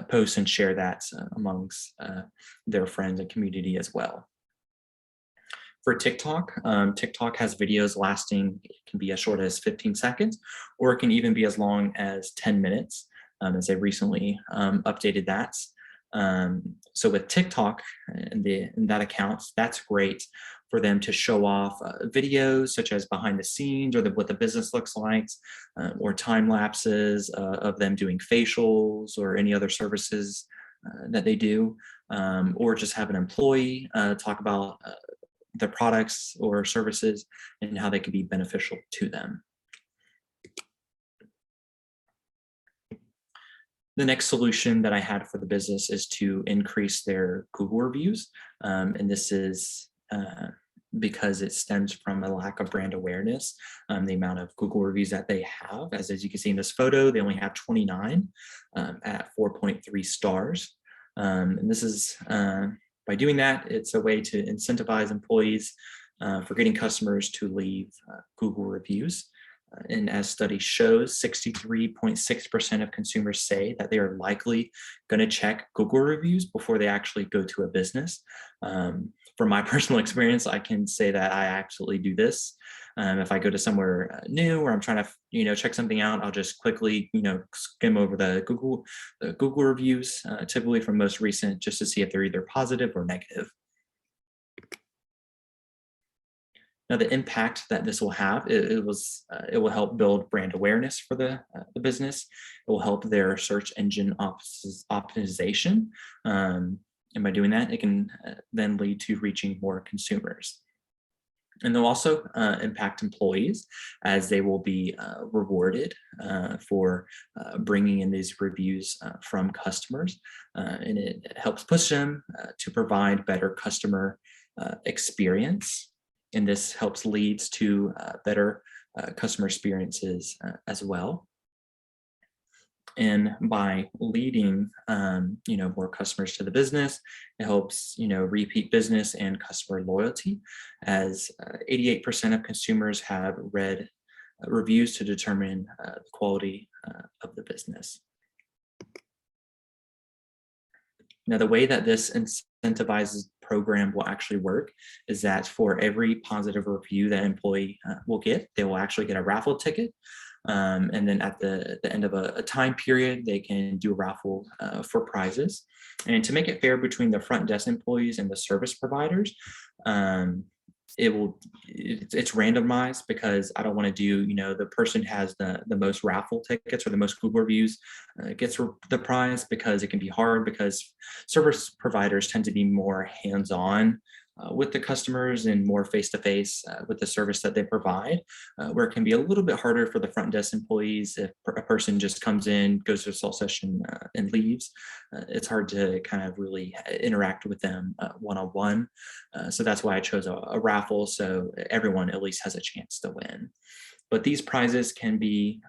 post and share that amongst their friends and community as well. For TikTok, TikTok has videos lasting, it can be as short as 15 seconds, or it can even be as long as 10 minutes, as they recently updated that. So with TikTok and that account, that's great for them to show off videos such as behind the scenes or what the business looks like, or time lapses of them doing facials or any other services that they do, or just have an employee talk about their products or services and how they can be beneficial to them. The next solution that I had for the business is to increase their Google reviews. And this is because it stems from a lack of brand awareness. The amount of Google reviews that they have, as you can see in this photo, they only have 29 at 4.3 stars. And this is, by doing that, it's a way to incentivize employees for getting customers to leave Google reviews. And as study shows, 63.6% of consumers say that they are likely going to check Google reviews before they actually go to a business. From my personal experience, I can say that I actually do this. If I go to somewhere new or I'm trying to, check something out, I'll just quickly, skim over the Google reviews, typically from most recent, just to see if they're either positive or negative. Now, the impact that this will have, it will help build brand awareness for the business. It will help their search engine optimization. And by doing that, it can then lead to reaching more consumers. And they'll also impact employees as they will be rewarded for bringing in these reviews from customers. And it helps push them to provide better customer experience. And this helps leads to better customer experiences as well. And by leading, more customers to the business, it helps, repeat business and customer loyalty, as 88% of consumers have read reviews to determine the quality of the business. Now, the way that this incentivizes program will actually work is that for every positive review that employee will get, they will actually get a raffle ticket. And then at the end of a time period, they can do a raffle for prizes. And to make it fair between the front desk employees and the service providers, it's randomized, because I don't want to do, the person has the most raffle tickets or the most Google reviews gets the prize, because it can be hard, because service providers tend to be more hands-on with the customers and more face-to-face with the service that they provide, where it can be a little bit harder for the front desk employees. If a person just comes in, goes to a salt session and leaves, it's hard to kind of really interact with them one-on-one. So that's why I chose a raffle, so everyone at least has a chance to win. But these prizes can be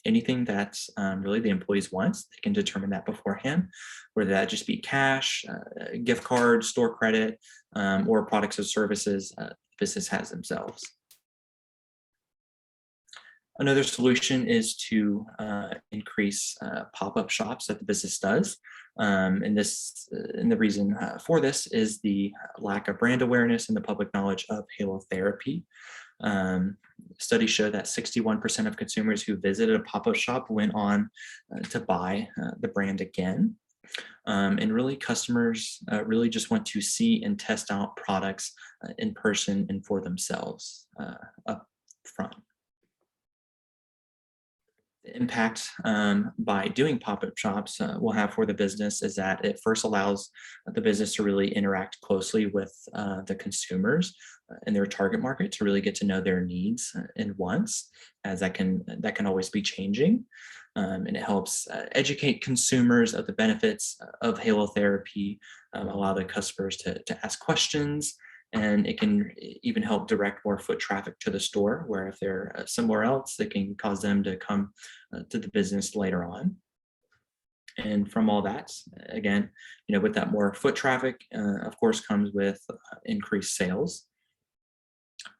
anything that really the employees wants. They can determine that beforehand, whether that just be cash, gift card, store credit, or products or services business has themselves. Another solution is to increase pop-up shops that the business does. And the reason for this is the lack of brand awareness and the public knowledge of halotherapy. Studies show that 61% of consumers who visited a pop-up shop went on to buy the brand again. And really, customers really just want to see and test out products in person and for themselves up front. The impact by doing pop-up shops will have for the business is that it first allows the business to really interact closely with the consumers in their target market, to really get to know their needs and wants, as that can always be changing. and it helps educate consumers of the benefits of halotherapy, allow the customers to ask questions, and it can even help direct more foot traffic to the store, where if they're somewhere else, it can cause them to come to the business later on. And from all that, again, with that more foot traffic, of course, comes with increased sales.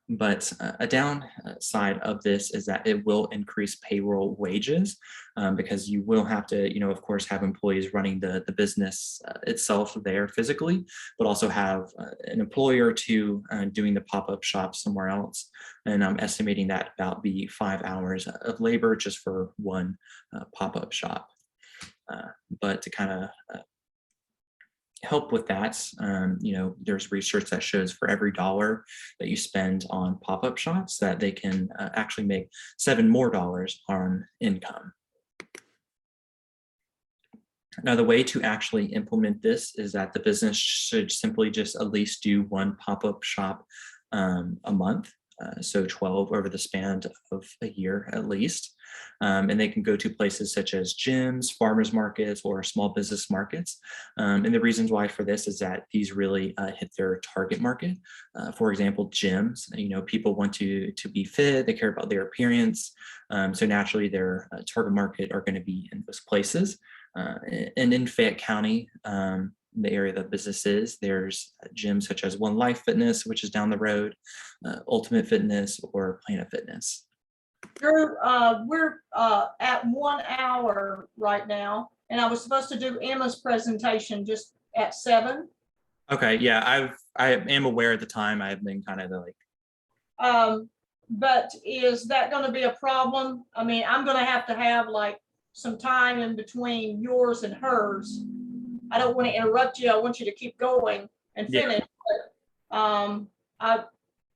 But a downside of this is that it will increase payroll wages, because you will have to, of course, have employees running the business itself there physically, but also have an employee or two doing the pop-up shop somewhere else. And I'm estimating that about be 5 hours of labor just for one pop-up shop. But to kind of help with that, there's research that shows for every dollar that you spend on pop-up shops, that they can actually make $7 more on income. Now, the way to actually implement this is that the business should simply just at least do one pop-up shop a month. So 12 over the span of a year at least. And they can go to places such as gyms, farmers markets, or small business markets. And the reasons why for this is that these really hit their target market. For example, gyms, people want to be fit, they care about their appearance. So naturally their target market are going to be in those places. And in Fayette County, the area that business is, there's gyms such as One Life Fitness, which is down the road, Ultimate Fitness, or Planet Fitness. We're at 1 hour right now, and I was supposed to do Emma's presentation just at 7. Okay, yeah, I am aware at the time. I've been kind of but is that going to be a problem? I mean, I'm going to have like some time in between yours and hers. I don't want to interrupt you. I want you to keep going and finish. Yeah. But,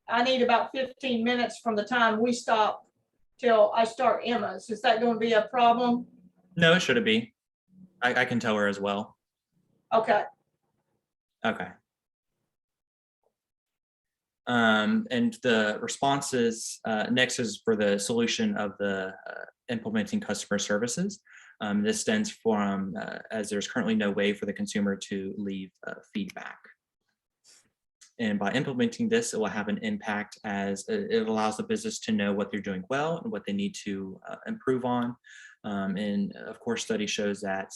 I need about 15 minutes from the time we stop till I start Emma's. Is that going to be a problem? No, it shouldn't be. I can tell her as well. Okay. Okay. And the responses next is for the solution of the implementing customer services. This stems from as there's currently no way for the consumer to leave feedback. And by implementing this, it will have an impact as it allows the business to know what they're doing well and what they need to improve on. And of course, study shows that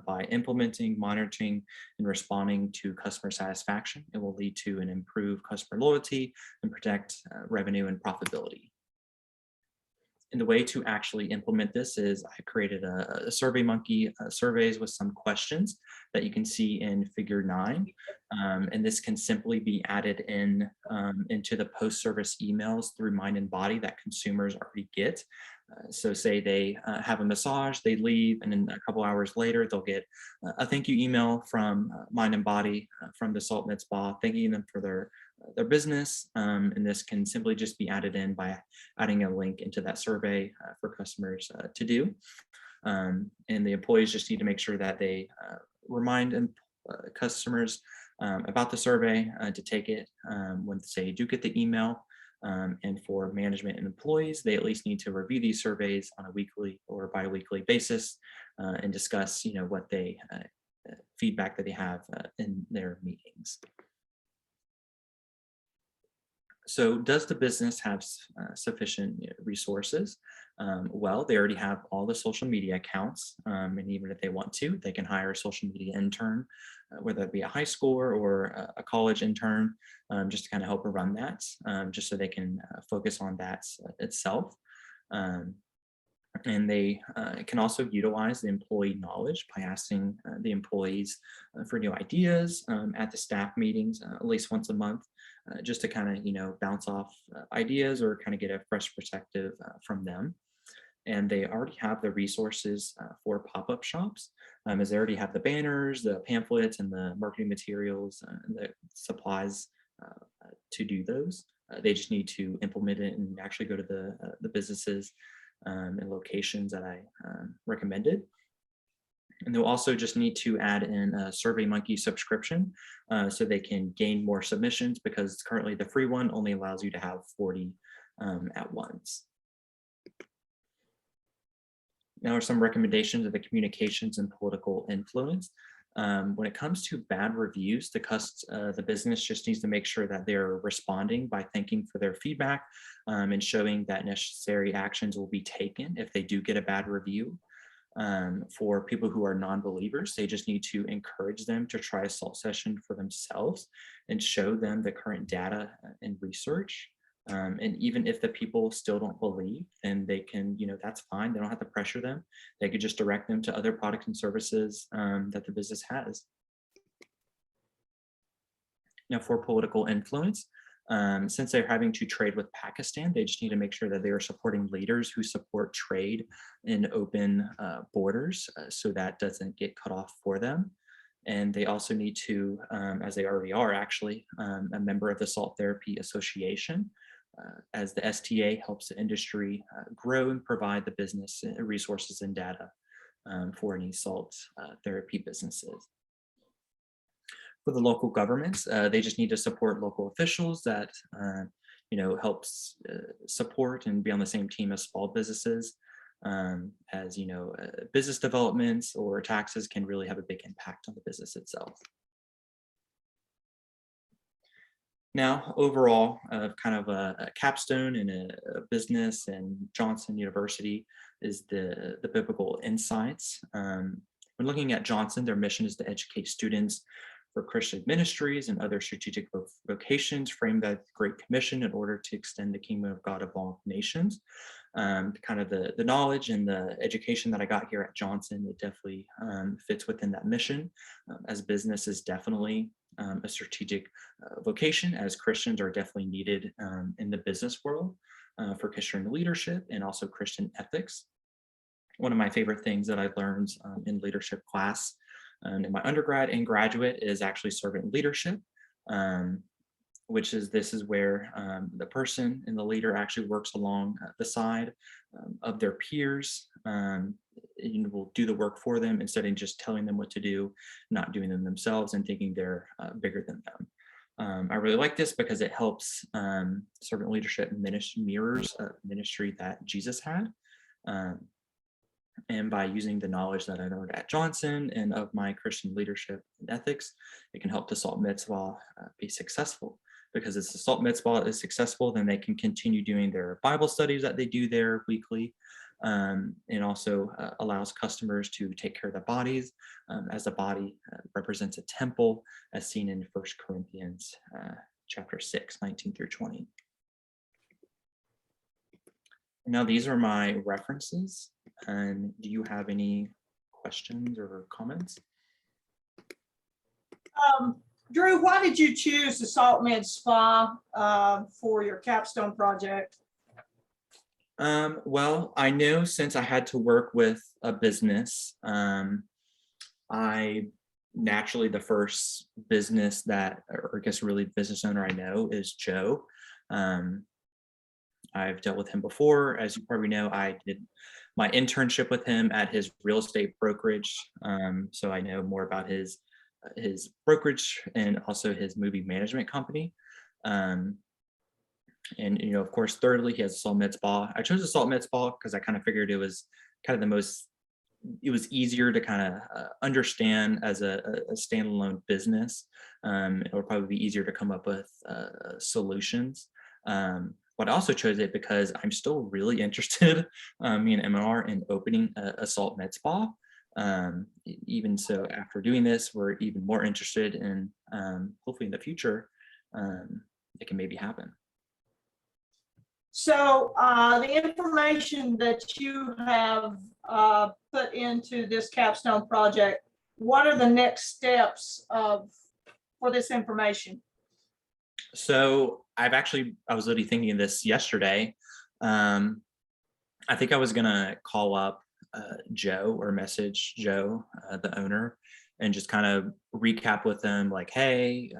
by implementing, monitoring, and responding to customer satisfaction, it will lead to an improved customer loyalty and protect revenue and profitability. And the way to actually implement this is I created a SurveyMonkey surveys with some questions that you can see in figure 9. And this can simply be added in into the post-service emails through Mind and Body that consumers already get. So say they have a massage, they leave, and then a couple hours later, they'll get a thank you email from Mind and Body from the Salt Med Spa, thanking them for their business. And this can simply just be added in by adding a link into that survey for customers to do. And the employees just need to make sure that they remind customers about the survey to take it when they do get the email. And for management and employees, they at least need to review these surveys on a weekly or bi-weekly basis and discuss, what they feedback that they have in their meetings. So does the business have sufficient resources? Well, they already have all the social media accounts, and even if they want to, they can hire a social media intern, whether it be a high schooler or a college intern, just to kind of help her run that, just so they can focus on that itself. And they can also utilize the employee knowledge by asking the employees for new ideas at the staff meetings at least once a month, just to kind of, bounce off ideas or kind of get a fresh perspective from them. And they already have the resources for pop-up shops, as they already have the banners, the pamphlets, and the marketing materials, and the supplies to do those. They just need to implement it and actually go to the businesses and locations that I recommended. And they'll also just need to add in a SurveyMonkey subscription so they can gain more submissions, because currently the free one only allows you to have 40 at once. Now are some recommendations of the communications and political influence. When it comes to bad reviews, the business just needs to make sure that they're responding by thanking for their feedback, and showing that necessary actions will be taken if they do get a bad review. For people who are non-believers, they just need to encourage them to try a salt session for themselves and show them the current data and research. And even if the people still don't believe, then they can, that's fine. They don't have to pressure them. They could just direct them to other products and services that the business has. Now, for political influence, since they're having to trade with Pakistan, they just need to make sure that they are supporting leaders who support trade and open borders, so that doesn't get cut off for them. And they also need to, as they already are actually, a member of the Salt Therapy Association, as the STA helps the industry grow and provide the business resources and data for any salt therapy businesses. For the local governments, they just need to support local officials that helps support and be on the same team as small businesses, as business developments or taxes can really have a big impact on the business itself. Now, overall, kind of a capstone in a business and Johnson University is the biblical insights. When looking at Johnson, their mission is to educate students for Christian ministries and other strategic vocations framed by the Great Commission in order to extend the kingdom of God of all nations. Kind of the knowledge and the education that I got here at Johnson, it definitely fits within that mission, as business is definitely a strategic vocation, as Christians are definitely needed in the business world for Christian leadership and also Christian ethics. One of my favorite things that I learned in leadership class in my undergrad and graduate is actually servant leadership, this is where the person and the leader actually works along the side of their peers, and will do the work for them instead of just telling them what to do, not doing them themselves and thinking they're bigger than them. I really like this because it helps servant leadership mirrors a ministry that Jesus had. And by using the knowledge that I learned at Johnson and of my Christian leadership and ethics, it can help the Salt Mitzvah be successful. Because if the Salt Mitzvah is successful, then they can continue doing their Bible studies that they do there weekly, and also allows customers to take care of their bodies, as the body represents a temple, as seen in 1 Corinthians chapter 6, 19 through 20. Now, these are my references. And do you have any questions or comments? Drew, why did you choose the Salt Med Spa for your capstone project? Well, I know since I had to work with a business, I naturally, the first business that, or I guess really business owner I know is Joe. I've dealt with him before. As you probably know, I did my internship with him at his real estate brokerage. So I know more about his brokerage and also his movie management company. And of course, thirdly, he has a Salt Med Spa. I chose a Salt Med Spa because I kind of figured it was kind of it was easier to kind of understand as a standalone business. It would probably be easier to come up with solutions. But I also chose it because I'm still really interested, me and MR, in opening a Salt Med Spa. Even so, after doing this, we're even more interested in, hopefully in the future, it can maybe happen. So the information that you have put into this capstone project, what are the next steps for this information? So I was literally thinking of this yesterday. I think I was gonna call up Joe or message Joe, the owner, and just kind of recap with him like, hey,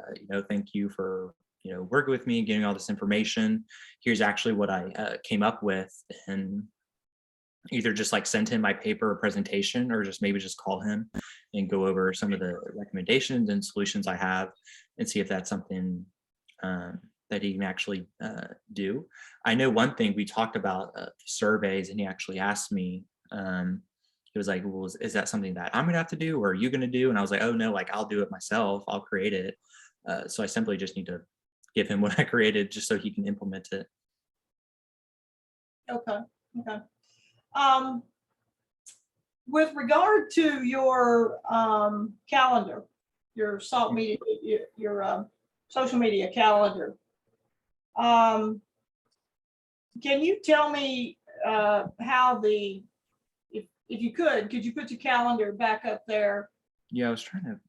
thank you for working with me, getting all this information. Here's actually what I came up with, and either just like send him my paper or presentation, or just maybe just call him and go over some of the recommendations and solutions I have and see if that's something that he can actually do. I know one thing we talked about surveys, and he actually asked me he was like, well, is that something that I'm gonna have to do or are you gonna do? And I was like, oh no, like I'll do it myself. I'll create it. So I simply just need to give him what I created just so he can implement it. Okay, okay. Um, with regard to your calendar, your salt media, your social media calendar, um, can you tell me how if you could you put your calendar back up there? Yeah, I was trying to.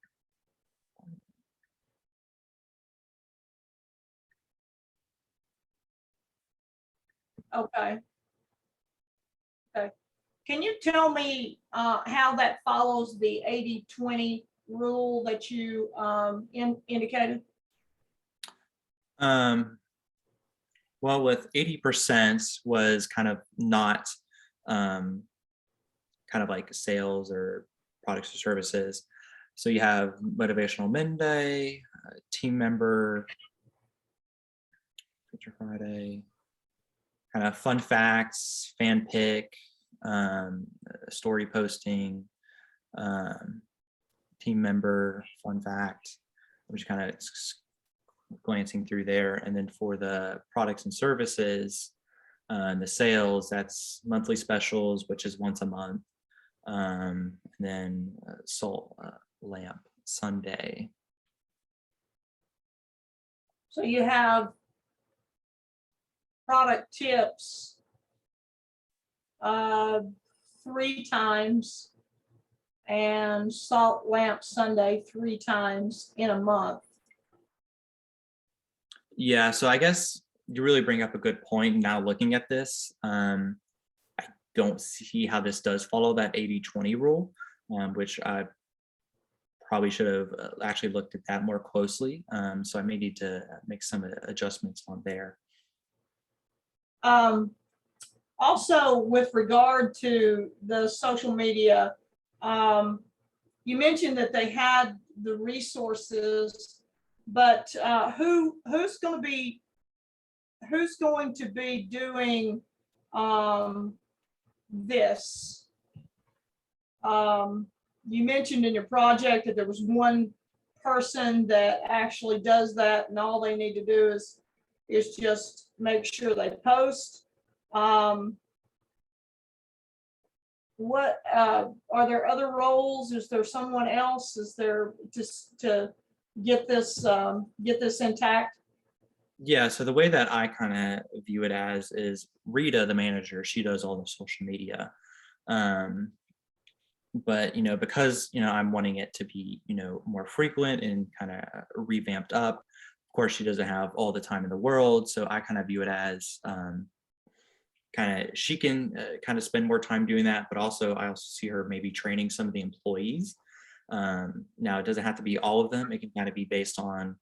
Okay, okay. Can you tell me how that follows the 80-20 rule that you indicated? Um, well, with 80% was kind of not um, kind of like sales or products or services. So you have motivational Monday, team member, Feature Friday, kind of fun facts, fan pick, story posting, um, team member, fun fact. I'm just kind of glancing through there. And then for the products and services, and the sales, that's monthly specials, which is once a month. And then Salt Lamp Sunday. So you have product tips uh, 3 times and Salt Lamp Sunday 3 times in a month. Yeah, so I guess you really bring up a good point now looking at this. I don't see how this does follow that 80-20 rule, which I probably should have actually looked at that more closely. So I may need to make some adjustments on there. Um, also, with regard to the social media, you mentioned that they had the resources, but who's going to be doing this? You mentioned in your project that there was one person that actually does that, and all they need to do is just make sure they post. What are there other roles? Is there someone else? Is there just to get this intact? Yeah, so the way that I kind of view it as is Rita, the manager, she does all the social media. Um, but because I'm wanting it to be more frequent and kind of revamped up. Of course, she doesn't have all the time in the world, so I kind of view it as kind of she can kind of spend more time doing that, but also I also see her maybe training some of the employees. Now it doesn't have to be all of them. It can kind of be based on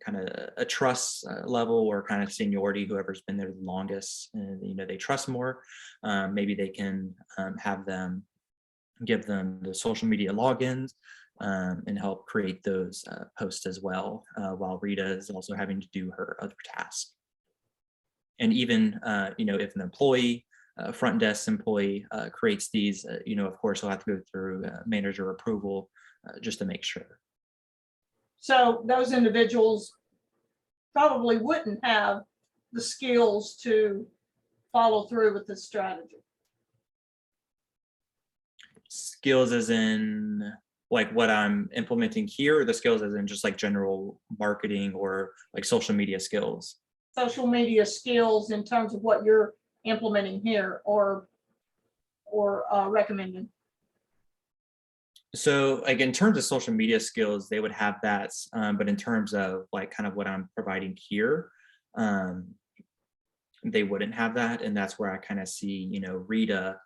kind of a trust level or kind of seniority. Whoever's been there the longest, and they trust more. Maybe they can have them give them the social media logins and help create those posts as well, while Rita is also having to do her other tasks. And even if an employee, front desk employee creates these, of course they'll have to go through manager approval just to make sure. So those individuals probably wouldn't have the skills to follow through with this strategy. Skills as in like what I'm implementing here, or the skills as in just like general marketing or like social media skills? Social media skills in terms of what you're implementing here or recommending. So like in terms of social media skills, they would have that. But in terms of like kind of what I'm providing here, um, they wouldn't have that. And that's where I kind of see, Rita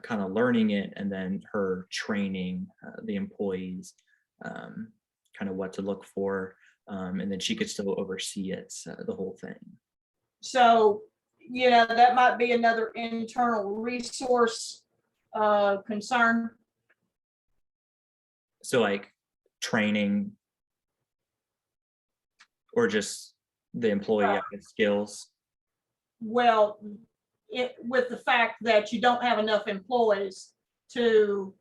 kind of learning it and then her training the employees kind of what to look for. And then she could still oversee it, the whole thing. So, that might be another internal resource concern. So like training or just the employee skills. Well, with the fact that you don't have enough employees, to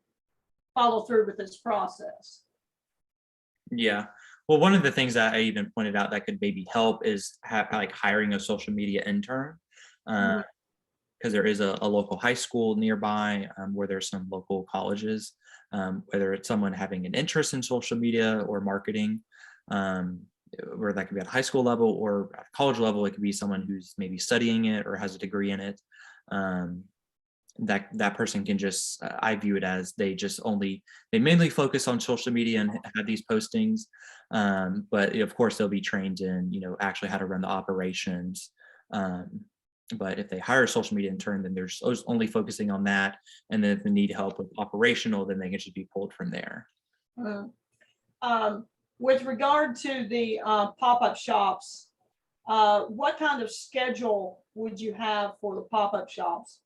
follow through with this process. Yeah. Well, one of the things that I even pointed out that could maybe help is like hiring a social media intern. Mhm. Because there is a local high school nearby, where there's some local colleges, whether it's someone having an interest in social media or marketing, um, where that could be at a high school level or at a college level. It could be someone who's maybe studying it or has a degree in it. Um, that person can just, I view it as they mainly focus on social media and have these postings, but of course they'll be trained in actually how to run the operations. um, but if they hire a social media intern, then they're just only focusing on that, and then if they need help with operational, then they can just be pulled from there. Mm. With regard to the pop-up shops, what kind of schedule would you have for the pop-up shops?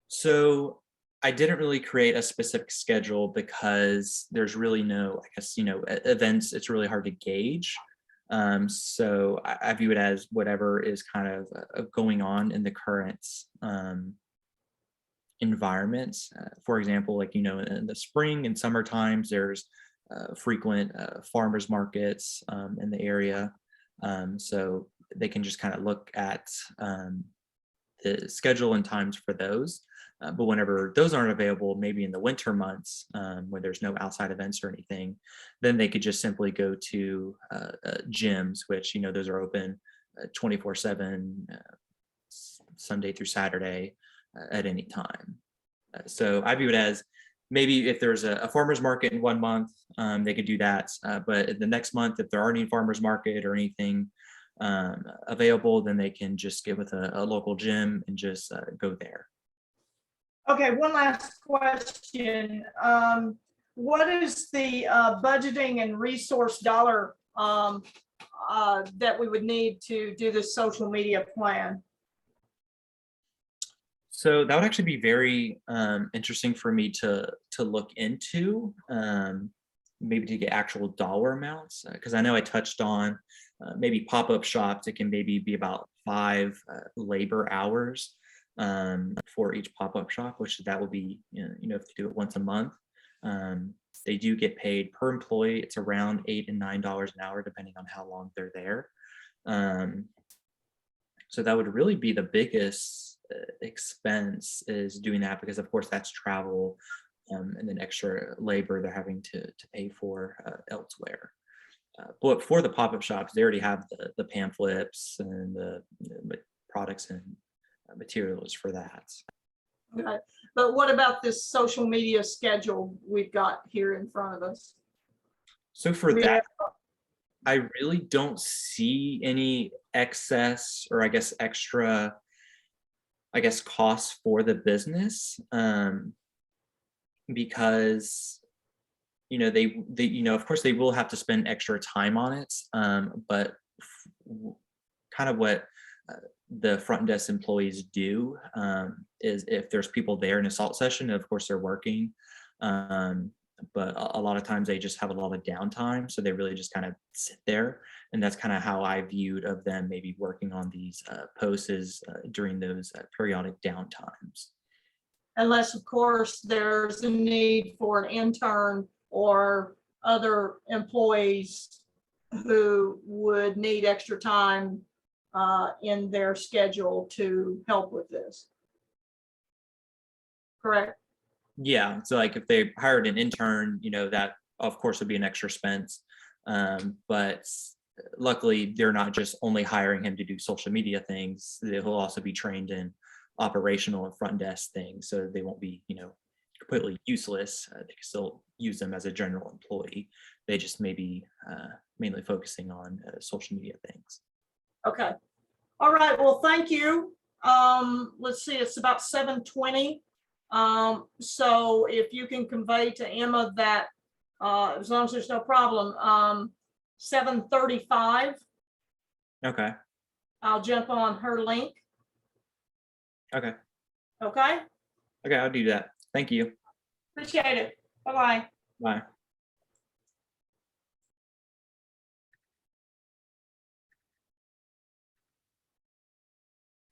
So I didn't really create a specific schedule because there's really no, I guess, events, it's really hard to gauge. So I view it as whatever is kind of going on in the current environment. For example, like, in the spring and summer times, there's frequent farmers markets in the area. So they can just kind of look at the schedule and times for those. But whenever those aren't available, maybe in the winter months, where there's no outside events or anything, then they could just simply go to gyms, which, those are open 24/7, Sunday through Saturday, at any time. So I view it as, maybe if there's a farmer's market in one month, they could do that. But the next month, if there aren't any farmer's market or anything available, then they can just get with a local gym and just go there. Okay, one last question. What is the budgeting and resource dollar that we would need to do this social media plan? So that would actually be very interesting for me to look into, maybe to get actual dollar amounts, because I know I touched on maybe pop-up shops. It can maybe be about 5 labor hours for each pop-up shop, which that will be, if you do it once a month. They do get paid per employee. It's around $8 and $9 an hour, depending on how long they're there. Um, so that would really be the biggest expense, is doing that, because of course that's travel, and then extra labor they're having to pay for elsewhere. But for the pop-up shops, they already have the pamphlets and the products and materials for that. Okay. But what about this social media schedule we've got here in front of us? So for We that, have- I really don't see any excess, or I guess extra, I guess, costs for the business, because of course they will have to spend extra time on it, but kind of what the front desk employees do, is if there's people there in a salt session, of course they're working, but a lot of times they just have a lot of downtime, so they really just kind of sit there. And that's kind of how I viewed of them maybe working on these posts, is during those periodic downtimes. Unless, of course, there's a need for an intern or other employees who would need extra time in their schedule to help with this. Correct? Yeah, so like if they hired an intern, that of course would be an extra expense. But luckily they're not just only hiring him to do social media things. He'll also be trained in operational and front desk things, so they won't be, completely useless. They can still use them as a general employee. They just may be mainly focusing on social media things. Okay. All right. Well, thank you. Let's see, it's about 7:20. So if you can convey to Emma that, as long as there's no problem, 7:35, Okay. I'll jump on her link. Okay. Okay? Okay, I'll do that. Thank you. Appreciate it. Bye-bye. Bye.